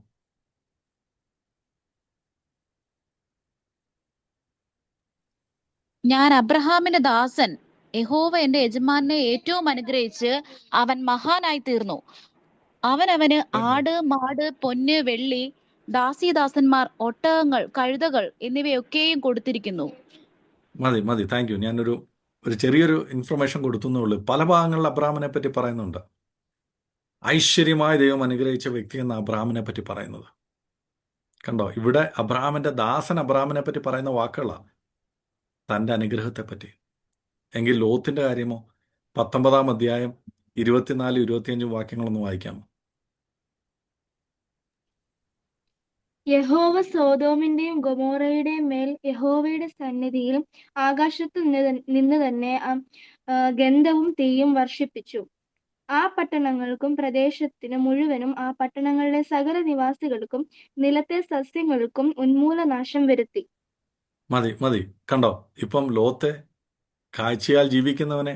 ഞാൻ അബ്രഹാമിന്റെ ദാസൻ, യഹോവ എന്റെ യജമാനെ ഏറ്റവും അനുഗ്രഹിച്ച് അവൻ മഹാനായി തീർന്നു. അവനവന് ആട്, മാട്, പൊന്ന്, വെള്ളി, ദാസീദാസന്മാർ, ഒട്ടകങ്ങൾ, കഴുതകൾ എന്നിവയൊക്കെയും കൊടുത്തിരിക്കുന്നു. മതി, താങ്ക് യു. ഞാനൊരു ചെറിയൊരു ഇൻഫർമേഷൻ കൊടുത്തുന്നേ ഉള്ളൂ. പല ഭാഗങ്ങളിൽ അബ്രഹാമിനെ പറ്റി പറയുന്നുണ്ട്. ഐശ്വര്യമായ ദൈവം അനുഗ്രഹിച്ച വ്യക്തി എന്ന അബ്രഹാമിനെ പറ്റി പറയുന്നത് കണ്ടോ. ഇവിടെ അബ്രഹാമിന്റെ ദാസൻ അബ്രഹാമിനെ പറ്റി പറയുന്ന വാക്കുകളാണ്, തൻ്റെ അനുഗ്രഹത്തെപ്പറ്റി. എങ്കിൽ ലോത്തിന്റെ കാര്യമോ? 19-ാം അധ്യായം 24-25 വാക്യങ്ങളൊന്ന് വായിക്കാമോ? യഹോവ സോദോമിന്റെയും ഗൊമോറയുടെയും മേൽ യഹോവയുടെ സന്നിധിയിൽ ആകാശത്തു നിന്ന് തന്നെ ഗന്ധവും തീയും വർഷിപ്പിച്ചു. ആ പട്ടണങ്ങൾക്കും പ്രദേശത്തിന് മുഴുവനും ആ പട്ടണങ്ങളിലെ സകല നിവാസികൾക്കും നിലത്തെ സസ്യങ്ങൾക്കും ഉന്മൂലനാശം വരുത്തി. മതി. കണ്ടോ, ഇപ്പം ലോത്തെ കാഴ്ചയാൽ ജീവിക്കുന്നവനെ,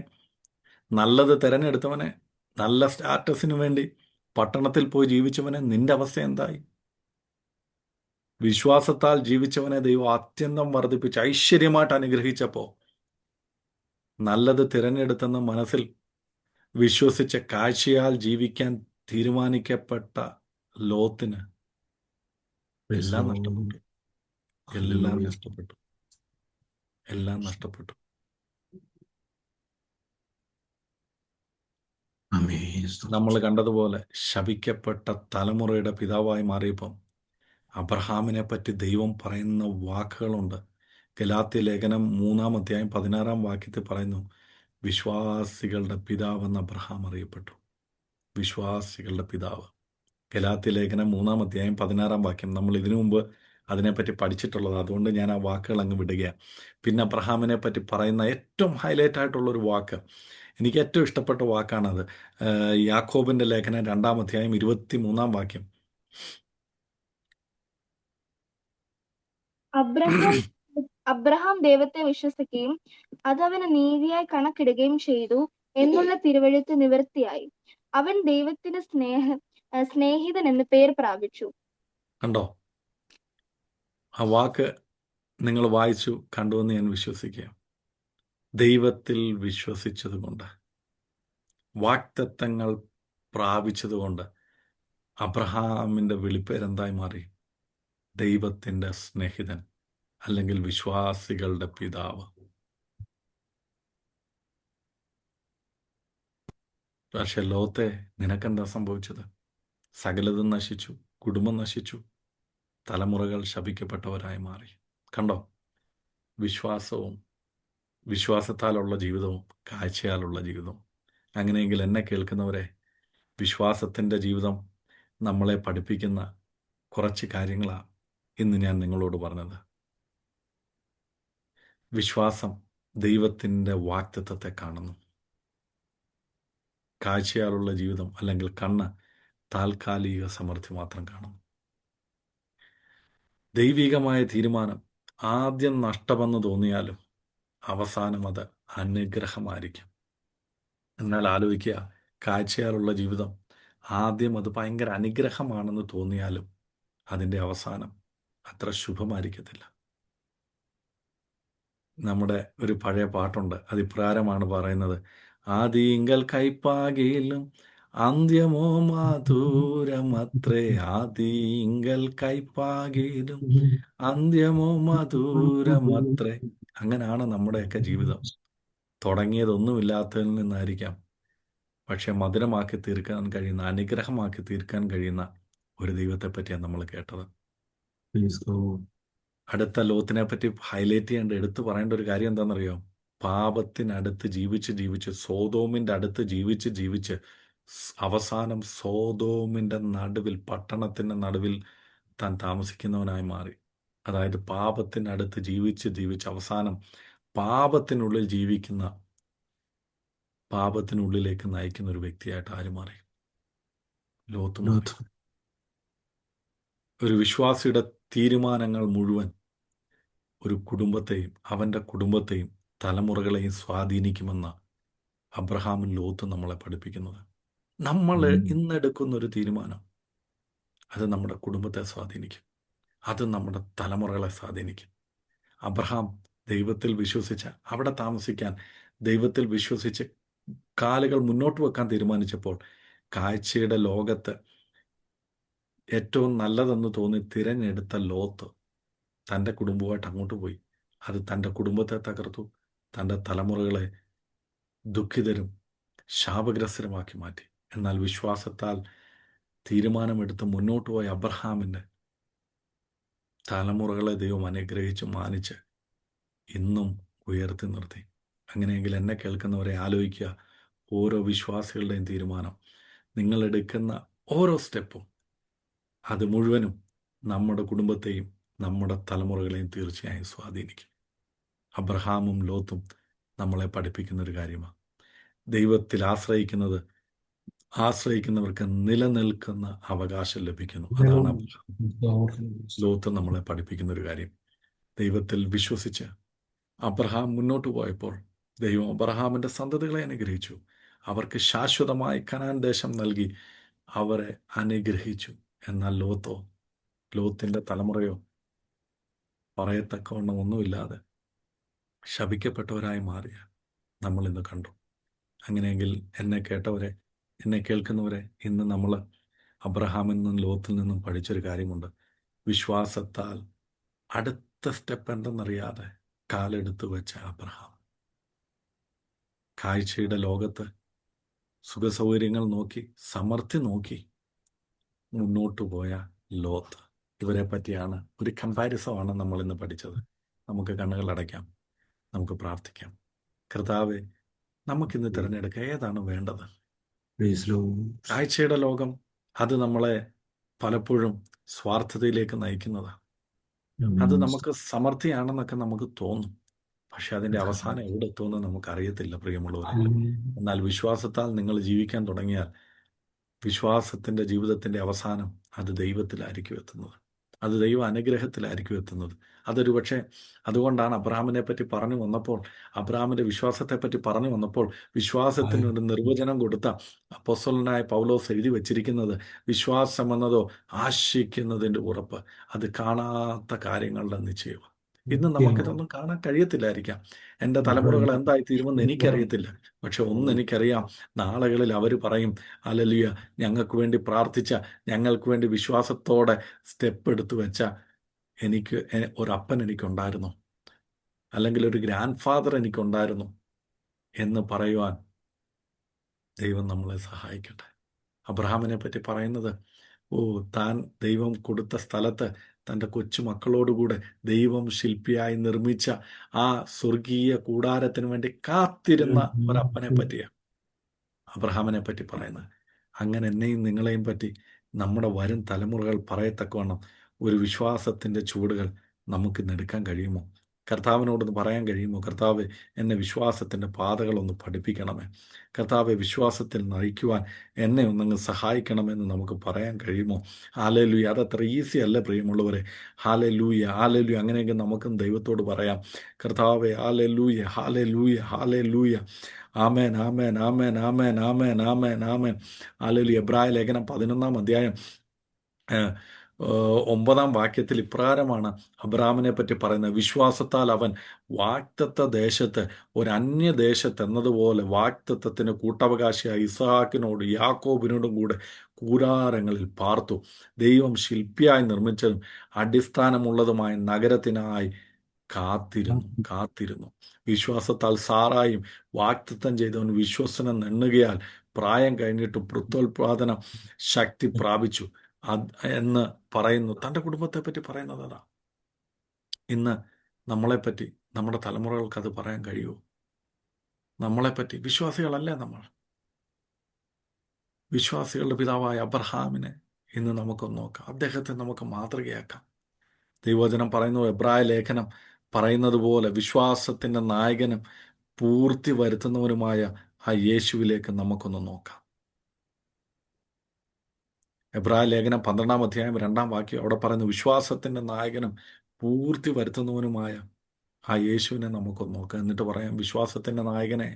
നല്ലത് തിരഞ്ഞെടുത്തവനെ, നല്ല സ്റ്റാറ്റസിന് വേണ്ടി പട്ടണത്തിൽ പോയി ജീവിച്ചവനെ നിന്റെ അവസ്ഥ എന്തായി? വിശ്വാസത്താൽ ജീവിച്ചവനെ ദൈവം അത്യന്തം വർദ്ധിപ്പിച്ച് ഐശ്വര്യമായിട്ട് അനുഗ്രഹിച്ചപ്പോൾ നല്ലത് തിരഞ്ഞെടുത്തെന്ന് മനസ്സിൽ വിശ്വസിച്ച കാഴ്ചയാൽ ജീവിക്കാൻ തീരുമാനിക്കപ്പെട്ട ലോത്തിന് Praise the എല്ലാം Lord. നഷ്ടപ്പെട്ടു. എല്ലാം Hallelujah. നഷ്ടപ്പെട്ടു. എല്ലാം നഷ്ടപ്പെട്ടു. Amazed. നമ്മൾ കണ്ടതുപോലെ ശപിക്കപ്പെട്ട തലമുറയുടെ പിതാവായി മാറിയപ്പം അബ്രഹാമിനെ പറ്റി ദൈവം പറയുന്ന വാക്കുകളുണ്ട്. ഗലാത്യ ലേഖനം 3-16 പറയുന്നു, വിശ്വാസികളുടെ പിതാവെന്ന് അബ്രഹാം അറിയപ്പെട്ടു. വിശ്വാസികളുടെ പിതാവ്. ഗലാത്യ ലേഖനം 3-16 നമ്മൾ ഇതിനു മുമ്പ് അതിനെപ്പറ്റി പഠിച്ചിട്ടുള്ളത്. അതുകൊണ്ട് ഞാൻ ആ വാക്കുകൾ അങ്ങ് വിടുകയാണ്. പിന്നെ അബ്രഹാമിനെ പറ്റി പറയുന്ന ഏറ്റവും ഹൈലൈറ്റ് ആയിട്ടുള്ളൊരു വാക്ക്, എനിക്ക് ഏറ്റവും ഇഷ്ടപ്പെട്ട വാക്കാണത്. യാക്കോബിന്റെ ലേഖനം 2-23 അബ്രഹാം ദൈവത്തെ വിശ്വസിക്കുകയും അതവന് നീതിയായി കണക്കിടുകയും ചെയ്തു എന്നുള്ള തിരുവെഴുത്ത് നിവൃത്തിയായി. അവൻ ദൈവത്തിന് സ്നേഹിതൻ എന്ന് പേർ പ്രാപിച്ചു. കണ്ടോ? ആ വാക്ക് നിങ്ങൾ വായിച്ചു കണ്ടുവെന്ന് ഞാൻ വിശ്വസിക്കുക. ദൈവത്തിൽ വിശ്വസിച്ചതുകൊണ്ട്, വാഗ്ദത്തങ്ങൾ പ്രാപിച്ചതുകൊണ്ട് അബ്രഹാമിൻ്റെ വിളിപ്പേരെന്തായി മാറി? ദൈവത്തിൻ്റെ സ്നേഹിതൻ, അല്ലെങ്കിൽ വിശ്വാസികളുടെ പിതാവ്. പക്ഷെ ലോകത്തെ നിനക്കെന്താ സംഭവിച്ചത്? സകലതും നശിച്ചു, കുടുംബം നശിച്ചു, തലമുറകൾ ശപിക്കപ്പെട്ടവരായി മാറി. കണ്ടോ? വിശ്വാസവും വിശ്വാസത്താലുള്ള ജീവിതവും കാഴ്ചയാലുള്ള ജീവിതവും. അങ്ങനെയെങ്കിൽ എന്നെ കേൾക്കുന്നവരെ, വിശ്വാസത്തിൻ്റെ ജീവിതം നമ്മളെ പഠിപ്പിക്കുന്ന കുറച്ച് കാര്യങ്ങളാണ് ഇന്ന് ഞാൻ നിങ്ങളോട് പറഞ്ഞത്. വിശ്വാസം ദൈവത്തിൻ്റെ വാഗ്ദത്തത്തെ കാണുന്നു. കാഴ്ചയാലുള്ള ജീവിതം, അല്ലെങ്കിൽ കണ്ണ് താൽക്കാലിക സമൃദ്ധി മാത്രം കാണുന്നു. ദൈവികമായ തീരുമാനം ആദ്യം നഷ്ടമെന്ന് തോന്നിയാലും അവസാനം അത് അനുഗ്രഹമായിരിക്കും. എന്നാൽ ആലോചിക്കുക, കാഴ്ചയാലുള്ള ജീവിതം ആദ്യം അത് ഭയങ്കര അനുഗ്രഹമാണെന്ന് തോന്നിയാലും അതിൻ്റെ അവസാനം അത്ര ശുഭമായിരിക്കത്തില്ല. നമ്മുടെ ഒരു പഴയ പാട്ടുണ്ട്, അതിപ്രകാരമാണ് പറയുന്നത്: ആദിങ്കൽ കൈപ്പാകിലും അന്ത്യമോ മധുരമത്രേ, ആദിങ്കൽ കൈപ്പാകിലും അന്ത്യമോ മധുരമത്രേ. അങ്ങനെയാണ് നമ്മുടെയൊക്കെ ജീവിതം. തുടങ്ങിയതൊന്നുമില്ലാത്തതിൽ നിന്നായിരിക്കാം, പക്ഷെ മധുരമാക്കി തീർക്കാൻ കഴിയുന്ന, അനുഗ്രഹമാക്കി തീർക്കാൻ കഴിയുന്ന ഒരു ദൈവത്തെ പറ്റിയാണ് നമ്മൾ കേട്ടത്. Praise God. അടുത്ത ലോത്തിനെ പറ്റി ഹൈലൈറ്റ് ചെയ്യേണ്ട, എടുത്തു പറയേണ്ട ഒരു കാര്യം എന്താണെന്നറിയോ? പാപത്തിനടുത്ത് ജീവിച്ച് സോതോമിൻ്റെ അടുത്ത് ജീവിച്ച് അവസാനം സോതോമിൻ്റെ നടുവിൽ, പട്ടണത്തിൻ്റെ നടുവിൽ താൻ താമസിക്കുന്നവനായി മാറി. അതായത് പാപത്തിനടുത്ത് ജീവിച്ച് അവസാനം പാപത്തിനുള്ളിൽ ജീവിക്കുന്ന, പാപത്തിനുള്ളിലേക്ക് നയിക്കുന്ന ഒരു വ്യക്തിയായിട്ട് ആര് മാറി? ലോത്ത് മാറി. Lot. ഒരു വിശ്വാസിയുടെ തീരുമാനങ്ങൾ മുഴുവൻ ഒരു കുടുംബത്തെയും അവൻ്റെ കുടുംബത്തെയും തലമുറകളെയും സ്വാധീനിക്കുമെന്ന് അബ്രഹാമും ലോത്തും നമ്മളെ പഠിപ്പിക്കുന്നത്. നമ്മൾ ഇന്നെടുക്കുന്ന ഒരു തീരുമാനം അത് നമ്മുടെ കുടുംബത്തെ സ്വാധീനിക്കും, അത് നമ്മുടെ തലമുറകളെ സ്വാധീനിക്കും. അബ്രഹാം ദൈവത്തിൽ വിശ്വസിച്ച് അവിടെ താമസിക്കാൻ, ദൈവത്തിൽ വിശ്വസിച്ച് കാലുകൾ മുന്നോട്ട് വെക്കാൻ തീരുമാനിച്ചപ്പോൾ കാഴ്ചയുടെ ലോകത്ത് ഏറ്റവും നല്ലതെന്ന് തോന്നി തിരഞ്ഞെടുത്ത ലോത്ത് തൻ്റെ കുടുംബമായിട്ട് അങ്ങോട്ട് പോയി. അത് തൻ്റെ കുടുംബത്തെ തകർത്തു, തൻ്റെ തലമുറകളെ ദുഃഖിതരും ശാപഗ്രസ്തരുമാക്കി മാറ്റി. എന്നാൽ വിശ്വാസത്താൽ തീരുമാനമെടുത്ത് മുന്നോട്ട് പോയ അബ്രഹാമിൻ്റെ തലമുറകളെ ദൈവം അനുഗ്രഹിച്ച് മാനിച്ച് ഇന്നും ഉയർത്തി നിർത്തി. അങ്ങനെയെങ്കിൽ എന്നെ കേൾക്കുന്നവരെ ആലോചിക്കുക, ഓരോ വിശ്വാസികളുടെയും തീരുമാനം, നിങ്ങളെടുക്കുന്ന ഓരോ സ്റ്റെപ്പും അത് മുഴുവനും നമ്മുടെ കുടുംബത്തെയും നമ്മുടെ തലമുറകളെയും തീർച്ചയായും സ്വാധീനിക്കും. അബ്രഹാമും ലോത്തും നമ്മളെ പഠിപ്പിക്കുന്നൊരു കാര്യമാണ്. ദൈവത്തിൽ ആശ്രയിക്കുന്നവർക്ക് നിലനിൽക്കുന്ന അവകാശം ലഭിക്കുന്നു. അതാണ് ലോത്ത് നമ്മളെ പഠിപ്പിക്കുന്നൊരു കാര്യം. ദൈവത്തിൽ വിശ്വസിച്ച് അബ്രഹാം മുന്നോട്ട് പോയപ്പോൾ ദൈവം അബ്രഹാമിൻ്റെ സന്തതികളെ അനുഗ്രഹിച്ചു. അവർക്ക് ശാശ്വതമായി കനാൻ ദേശം നൽകി അവരെ അനുഗ്രഹിച്ചു. എന്നാൽ ലോത്തിൻ്റെ തലമുറയോ പറയത്തക്കവണ്ണം ഒന്നുമില്ലാതെ ശപിക്കപ്പെട്ടവരായി മാറിയ നമ്മൾ ഇന്ന് കണ്ടു. അങ്ങനെയെങ്കിൽ എന്നെ കേട്ടവരെ, എന്നെ കേൾക്കുന്നവരെ, ഇന്ന് നമ്മൾ അബ്രഹാമിൽ നിന്നും ലോത്തിൽ നിന്നും പഠിച്ചൊരു കാര്യമുണ്ട്. വിശ്വാസത്താൽ അടുത്ത സ്റ്റെപ്പ് എന്തെന്നറിയാതെ കാലെടുത്തു വെച്ച അബ്രഹാം. കാഴ്ചയുടെ ലോകത്ത് സുഖസൗകര്യങ്ങൾ നോക്കി, സമൃദ്ധി നോക്കി മുന്നോട്ട് പോയ ലോത്ത്. ഇവരെ പറ്റിയാണ് ഒരു കമ്പാരിസമാണ് നമ്മൾ ഇന്ന് പഠിച്ചത്. നമുക്ക് കണ്ണുകൾ അടയ്ക്കാം, നമുക്ക് പ്രാർത്ഥിക്കാം. കർത്താവെ, നമുക്കിന്ന് തിരഞ്ഞെടുക്കുക ഏതാണ് വേണ്ടത്. Praise Lord. കാഴ്ചയുടെ ലോകം അത് നമ്മളെ പലപ്പോഴും സ്വാർത്ഥതയിലേക്ക് നയിക്കുന്നതാണ്. അത് Amen. നമുക്ക് സമൃദ്ധിയാണെന്നൊക്കെ നമുക്ക് തോന്നും. പക്ഷെ അതിൻ്റെ അവസാനം എവിടെ എത്തുമെന്ന് നമുക്കറിയത്തില്ല പ്രിയമുള്ളവരെ. എന്നാൽ വിശ്വാസത്താൽ നിങ്ങൾ ജീവിക്കാൻ തുടങ്ങിയാൽ വിശ്വാസത്തിൻ്റെ ജീവിതത്തിൻ്റെ അവസാനം അത് ദൈവത്തിലായിരിക്കും എത്തുന്നത്. അത് ദൈവ അനുഗ്രഹത്തിലായിരിക്കും എത്തുന്നത്. അതൊരു പക്ഷേ അതുകൊണ്ടാണ് അബ്രഹാമിനെ പറ്റി പറഞ്ഞു വന്നപ്പോൾ, അബ്രഹാമിൻ്റെ വിശ്വാസത്തെപ്പറ്റി പറഞ്ഞു വന്നപ്പോൾ വിശ്വാസത്തിനൊരു നിർവചനം കൊടുത്ത അപ്പോസ്തലനായ പൗലോസ് എഴുതി വച്ചിരിക്കുന്നത്, വിശ്വാസം എന്നതോ ആശിക്കുന്നതിൻ്റെ ഉറപ്പ്, അത് കാണാത്ത കാര്യങ്ങളുടെ നിശ്ചയം. ഇന്ന് നമുക്കിതൊന്നും കാണാൻ കഴിയത്തില്ലായിരിക്കാം. എൻ്റെ തലമുറകൾ എന്തായി തീരുമെന്ന് എനിക്കറിയത്തില്ല. പക്ഷെ ഒന്നെനിക്കറിയാം, നാളുകളിൽ അവർ പറയും, ഹല്ലേലൂയ, ഞങ്ങൾക്ക് വേണ്ടി പ്രാർത്ഥിച്ച, ഞങ്ങൾക്ക് വേണ്ടി വിശ്വാസത്തോടെ സ്റ്റെപ്പ് എടുത്തു വെച്ച ഒരപ്പൻ എനിക്കുണ്ടായിരുന്നു, അല്ലെങ്കിൽ ഒരു ഗ്രാൻഡ് ഫാദർ എനിക്കുണ്ടായിരുന്നു എന്ന് പറയുവാൻ ദൈവം നമ്മളെ സഹായിക്കട്ടെ. അബ്രഹാമിനെ പറ്റി പറയുന്നത്, താൻ ദൈവം കൊടുത്ത സ്ഥലത്ത് തൻ്റെ കൊച്ചു മക്കളോടുകൂടെ ദൈവം ശില്പിയായി നിർമ്മിച്ച ആ സ്വർഗീയ കൂടാരത്തിന് വേണ്ടി കാത്തിരുന്ന ഒരപ്പനെ പറ്റിയാണ് അബ്രഹാമിനെ പറ്റി പറയുന്നത്. അങ്ങനെ എന്നെയും നിങ്ങളെയും പറ്റി നമ്മുടെ വരും തലമുറകൾ പറയത്തക്കവണ്ണം ഒരു വിശ്വാസത്തിൻ്റെ ചുവടുകൾ നമുക്കിന്ന് എടുക്കാൻ കഴിയുമോ? കർത്താവിനോടൊന്ന് പറയാൻ കഴിയുമോ? കർത്താവെ, എന്നെ വിശ്വാസത്തിൻ്റെ പാതകളൊന്ന് പഠിപ്പിക്കണമേ. കർത്താവെ, വിശ്വാസത്തിൽ നയിക്കുവാൻ എന്നെ ഒന്നങ്ങ് സഹായിക്കണമെന്ന് നമുക്ക് പറയാൻ കഴിയുമോ? ഹല്ലേലൂയ. അതത്ര ഈസി അല്ല പ്രിയമുള്ളവരെ. Hallelujah, hallelujah. അങ്ങനെയൊക്കെ നമുക്കും ദൈവത്തോട് പറയാം. കർത്താവെ, ഹല്ലേലൂയ, ഹല്ലേലൂയ, ഹല്ലേലൂയ. ആമേൻ, ആമേൻ, ആമേൻ, ആമേൻ, ആമേൻ, ആമേൻ, ആമേൻ. ഹല്ലേലൂയ. എബ്രായ ലേഖനം 11-ാം അധ്യായം 9-ാം വാക്യത്തിൽ ഇപ്രകാരമാണ് അബ്രഹാമിനെ പറ്റി പറയുന്നത്, വിശ്വാസത്താൽ അവൻ വാഗ്ദത്ത ദേശത്ത് ഒരു അന്യദേശത്ത് എന്നതുപോലെ വാഗ്ദത്തത്തിന് കൂട്ടവകാശിയായ ഇസ്ഹാക്കിനോട് യാക്കോബിനോടും കൂടെ കൂടാരങ്ങളിൽ പാർത്തു. ദൈവം ശില്പിയായി നിർമ്മിച്ചതും അടിസ്ഥാനമുള്ളതുമായ നഗരത്തിനായി കാത്തിരുന്നു. വിശ്വാസത്താൽ സാറായും വാഗ്ദത്തം ചെയ്തവൻ വിശ്വസനം എണ്ണുകയാൽ പ്രായം കഴിഞ്ഞിട്ട് പുത്രോത്പാദന ശക്തി പ്രാപിച്ചു എന്ന് പറയുന്നു. തൻ്റെ കുടുംബത്തെ പറ്റി പറയുന്നത് അതാ. ഇന്ന് നമ്മളെപ്പറ്റി നമ്മുടെ തലമുറകൾക്ക് അത് പറയാൻ കഴിയുമോ? നമ്മളെപ്പറ്റി വിശ്വാസികളല്ലേ നമ്മൾ? വിശ്വാസികളുടെ പിതാവായ അബ്രഹാമിനെ ഇന്ന് നമുക്കൊന്ന് നോക്കാം. അദ്ദേഹത്തെ നമുക്ക് മാതൃകയാക്കാം. ദൈവവചനം പറയുന്നു, എബ്രായ ലേഖനം പറയുന്നത് പോലെ വിശ്വാസത്തിൻ്റെ നായകനും പൂർത്തി വരുത്തുന്നവനുമായ ആ യേശുവിലേക്ക് നമുക്കൊന്ന് നോക്കാം. എബ്രായ ലേഖനം 12-ാം അധ്യായം 2-ാം വാക്യം അവിടെ പറയുന്നു, വിശ്വാസത്തിൻ്റെ നായകനും പൂർത്തി വരുത്തുന്നവനുമായ ആ യേശുവിനെ നമുക്കൊന്ന് നോക്കാം. എന്നിട്ട് പറയാം, വിശ്വാസത്തിൻ്റെ നായകനെ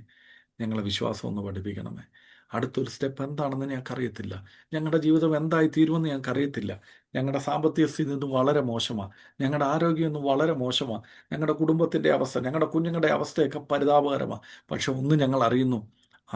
ഞങ്ങളെ വിശ്വാസം ഒന്ന് പഠിപ്പിക്കണമേ. അടുത്തൊരു സ്റ്റെപ്പ് എന്താണെന്ന് ഞങ്ങൾക്കറിയത്തില്ല. ഞങ്ങളുടെ ജീവിതം എന്തായി തീരുമെന്ന് ഞങ്ങൾക്കറിയത്തില്ല. ഞങ്ങളുടെ സാമ്പത്തിക സ്ഥിതി ഇന്ന് വളരെ മോശമാണ്. ഞങ്ങളുടെ ആരോഗ്യം ഇന്ന് വളരെ മോശമാണ്. ഞങ്ങളുടെ കുടുംബത്തിൻ്റെ അവസ്ഥ, ഞങ്ങളുടെ കുഞ്ഞുങ്ങളുടെ അവസ്ഥയൊക്കെ പരിതാപകരമാണ്. പക്ഷെ ഒന്ന് ഞങ്ങൾ അറിയുന്നു,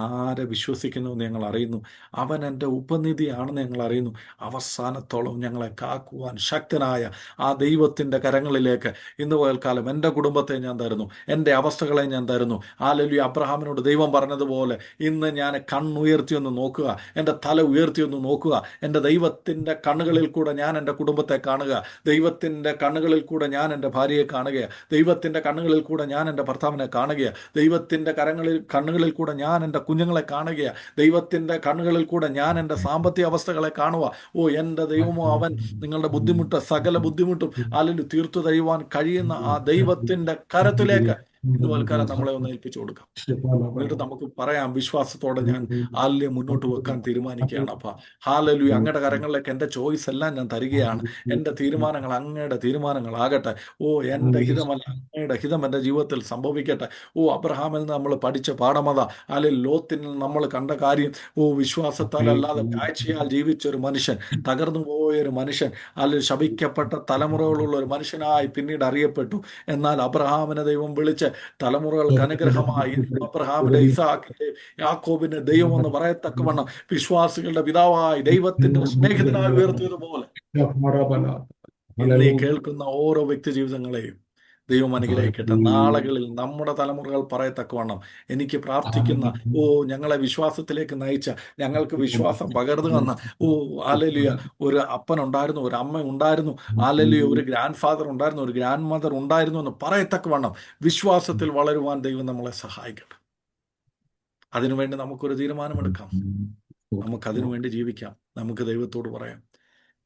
ആരെ വിശ്വസിക്കുന്നുവെന്ന് ഞങ്ങൾ അറിയുന്നു. അവൻ എൻ്റെ ഉപനിധിയാണെന്ന് ഞങ്ങൾ അറിയുന്നു. അവസാനത്തോളം ഞങ്ങളെ കാക്കുവാൻ ശക്തനായ ആ ദൈവത്തിൻ്റെ കരങ്ങളിലേക്ക് ഇന്ന് പകൽക്കാലം എൻ്റെ കുടുംബത്തെ ഞാൻ തരുന്നു, എൻ്റെ അവസ്ഥകളെ ഞാൻ തരുന്നു. ഹല്ലേലൂയ. അബ്രഹാമിനോട് ദൈവം പറഞ്ഞതുപോലെ ഇന്ന് ഞാൻ കണ്ണുയർത്തിയൊന്ന് നോക്കുക, എൻ്റെ തല ഉയർത്തിയൊന്ന് നോക്കുക. എൻ്റെ ദൈവത്തിൻ്റെ കണ്ണുകളിൽ കൂടെ ഞാൻ എൻ്റെ കുടുംബത്തെ കാണുക. ദൈവത്തിൻ്റെ കണ്ണുകളിൽ കൂടെ ഞാൻ എൻ്റെ ഭാര്യയെ കാണുകയാണ്. ദൈവത്തിൻ്റെ കണ്ണുകളിൽ കൂടെ ഞാൻ എൻ്റെ ഭർത്താവിനെ കാണുകയാണ്. ദൈവത്തിൻ്റെ കണ്ണുകളിൽ കൂടെ ഞാൻ എൻ്റെ കുഞ്ഞുങ്ങളെ കാണുകയാണ്. ദൈവത്തിൻ്റെ കണ്ണുകളിൽ കൂടെ ഞാൻ എൻ്റെ സാമ്പത്തിക അവസ്ഥകളെ കാണുക. എൻ്റെ ദൈവമോ, അവൻ നിങ്ങളുടെ സകല ബുദ്ധിമുട്ടും തീർത്തു തരുവാൻ കഴിയുന്ന ആ ദൈവത്തിൻ്റെ കരത്തിലേക്ക് ഇന്ന് തൽക്കാലം നമ്മളെ ഒന്ന് ഏൽപ്പിച്ചു കൊടുക്കാം. എന്നിട്ട് നമുക്ക് പറയാം വിശ്വാസത്തോടെ, ഞാൻ ഹാലലുയ മുന്നോട്ട് വെക്കാൻ തീരുമാനിക്കുകയാണ്. അപ്പ ഹാലലുയ അങ്ങയുടെ കരങ്ങളിലേക്ക് എൻ്റെ ചോയ്സ് എല്ലാം ഞാൻ തരികയാണ്. എൻ്റെ തീരുമാനങ്ങൾ അങ്ങയുടെ തീരുമാനങ്ങളാകട്ടെ. ഓ എൻ്റെ ഹിതമല്ല, അങ്ങയുടെ ഹിതം എൻ്റെ ജീവിതത്തിൽ സംഭവിക്കട്ടെ. ഓ അബ്രഹാമിൽ നിന്ന് നമ്മൾ പഠിച്ച പാഠമത, അല്ലെങ്കിൽ ലോത്തിൽ നിന്ന് നമ്മൾ കണ്ട കാര്യം, ഓ വിശ്വാസത്താൽ അല്ലാതെ കാഴ്ചയാൽ ജീവിച്ചൊരു മനുഷ്യൻ, തകർന്നു പോയൊരു മനുഷ്യൻ, അല്ലെങ്കിൽ ശപിക്കപ്പെട്ട തലമുറകളുള്ള ഒരു മനുഷ്യനായി പിന്നീട് അറിയപ്പെട്ടു. എന്നാൽ അബ്രഹാമിനെ ദൈവം വിളിച്ച് തലമുറകൾക്ക് അനുഗ്രഹമായി അബ്രഹാമിന്റെ, ഇസാക്കിന്റെ, യാക്കോബിന്റെ ദൈവം എന്ന് പറയത്തക്കവണ്ണം വിശ്വാസികളുടെ പിതാവായി ദൈവത്തിന്റെ സ്നേഹിതനായി ഉയർത്തിയതുപോലെ ഇന്ന് ഈ കേൾക്കുന്ന ഓരോ വ്യക്തി ജീവിതങ്ങളെയും ദൈവം അനുഗ്രഹിക്കട്ടെ. നാളുകളിൽ നമ്മുടെ തലമുറകൾ പറയത്തക്കവണ്ണം എനിക്ക് പ്രാർത്ഥിക്കുന്ന, ഓ ഞങ്ങളെ വിശ്വാസത്തിലേക്ക് നയിച്ച, ഞങ്ങൾക്ക് വിശ്വാസം പകർന്നു തന്ന, ഓ ഹല്ലേലൂയ ഒരു അപ്പൻ ഉണ്ടായിരുന്നു, ഒരു അമ്മ ഉണ്ടായിരുന്നു, ഹല്ലേലൂയ ഒരു ഗ്രാൻഡ് ഫാദർ ഉണ്ടായിരുന്നു, ഒരു ഗ്രാൻഡ് മദർ ഉണ്ടായിരുന്നു എന്ന് പറയത്തക്കവണ്ണം വിശ്വാസത്തിൽ വളരുവാൻ ദൈവം നമ്മളെ സഹായിക്കട്ടെ. അതിനുവേണ്ടി നമുക്കൊരു തീരുമാനമെടുക്കാം. നമുക്കതിനു വേണ്ടി ജീവിക്കാം. നമുക്ക് ദൈവത്തോട് പറയാം,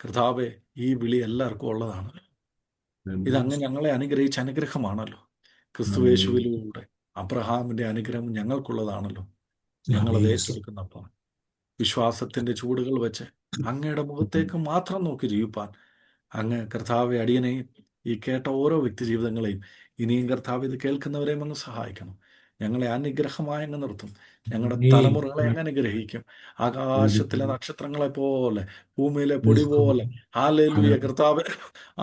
കർത്താവേ ഈ വിളി എല്ലാവർക്കും ഉള്ളതാണല്ലോ, ഇതങ്ങ് ഞങ്ങളെ അനുഗ്രഹിച്ച അനുഗ്രഹമാണല്ലോ. ക്രിസ്തുയേശുവിലൂടെ അബ്രഹാമിന്റെ അനുഗ്രഹം ഞങ്ങൾക്കുള്ളതാണല്ലോ. ഞങ്ങളത് ഏറ്റെടുക്കുന്നപ്പം വിശ്വാസത്തിന്റെ ചൂടുകൾ വെച്ച് അങ്ങയുടെ മുഖത്തേക്ക് മാത്രം നോക്കി ജീവിപ്പാൻ അങ്ങ് കർത്താവെ അടിയനെയും ഈ കേട്ട ഓരോ വ്യക്തി ജീവിതങ്ങളെയും ഇനിയും കർത്താവ് ഇത് കേൾക്കുന്നവരെയും അങ്ങ് സഹായിക്കണം. ഞങ്ങളെ അനുഗ്രഹമായി അങ്ങ് നിർത്തും. ഞങ്ങളുടെ തലമുറകളെ അങ്ങ് അനുഗ്രഹിക്കും. ആകാശത്തിലെ നക്ഷത്രങ്ങളെ പോലെ, ഭൂമിയിലെ പൊടി പോലെ. ഹല്ലേലൂയ കർത്താവ്,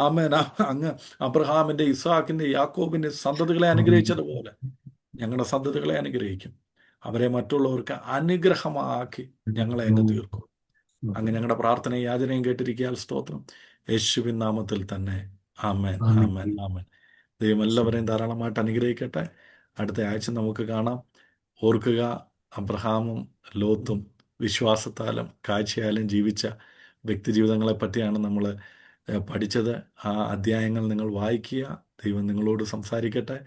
ആമേൻ. അങ്ങ് അബ്രഹാമിന്റെ, ഇസാക്കിന്റെ, യാക്കോബിന്റെ സന്തതികളെ അനുഗ്രഹിച്ചതുപോലെ ഞങ്ങളുടെ സന്തതികളെ അനുഗ്രഹിക്കും. അവരെ മറ്റുള്ളവർക്ക് അനുഗ്രഹമാക്കി ഞങ്ങളെ അങ്ങ് തീർക്കും. അങ്ങ് ഞങ്ങളുടെ പ്രാർത്ഥനയും യാചനയും കേട്ടിരിക്കാൻ സ്തോത്രം. യേശുവിൻ നാമത്തിൽ തന്നെ ആമേൻ, ആമേൻ, ആമേൻ. ദൈവം എല്ലാവരെയും ധാരാളമായിട്ട് അനുഗ്രഹിക്കട്ടെ. അടുത്ത ആഴ്ച നമുക്ക് കാണാം. ഓർക്കുക, അബ്രഹാമും ലോത്തും വിശ്വാസത്താലും കാഴ്ചയാലും ജീവിച്ച വ്യക്തി ജീവിതങ്ങളെ പറ്റിയാണ് നമ്മൾ പഠിച്ചത്. ആ അധ്യായങ്ങൾ നിങ്ങൾ വായിക്കുക. ദൈവം നിങ്ങളോട് സംസാരിക്കട്ടെ.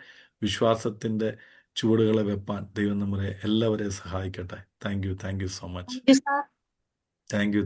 വിശ്വാസത്തിൻ്റെ ചുവടുകളെ വെപ്പാൻ ദൈവം നമ്മളെ എല്ലാവരെയും സഹായിക്കട്ടെ. Thank you so much. Thank you, sir. Thank you.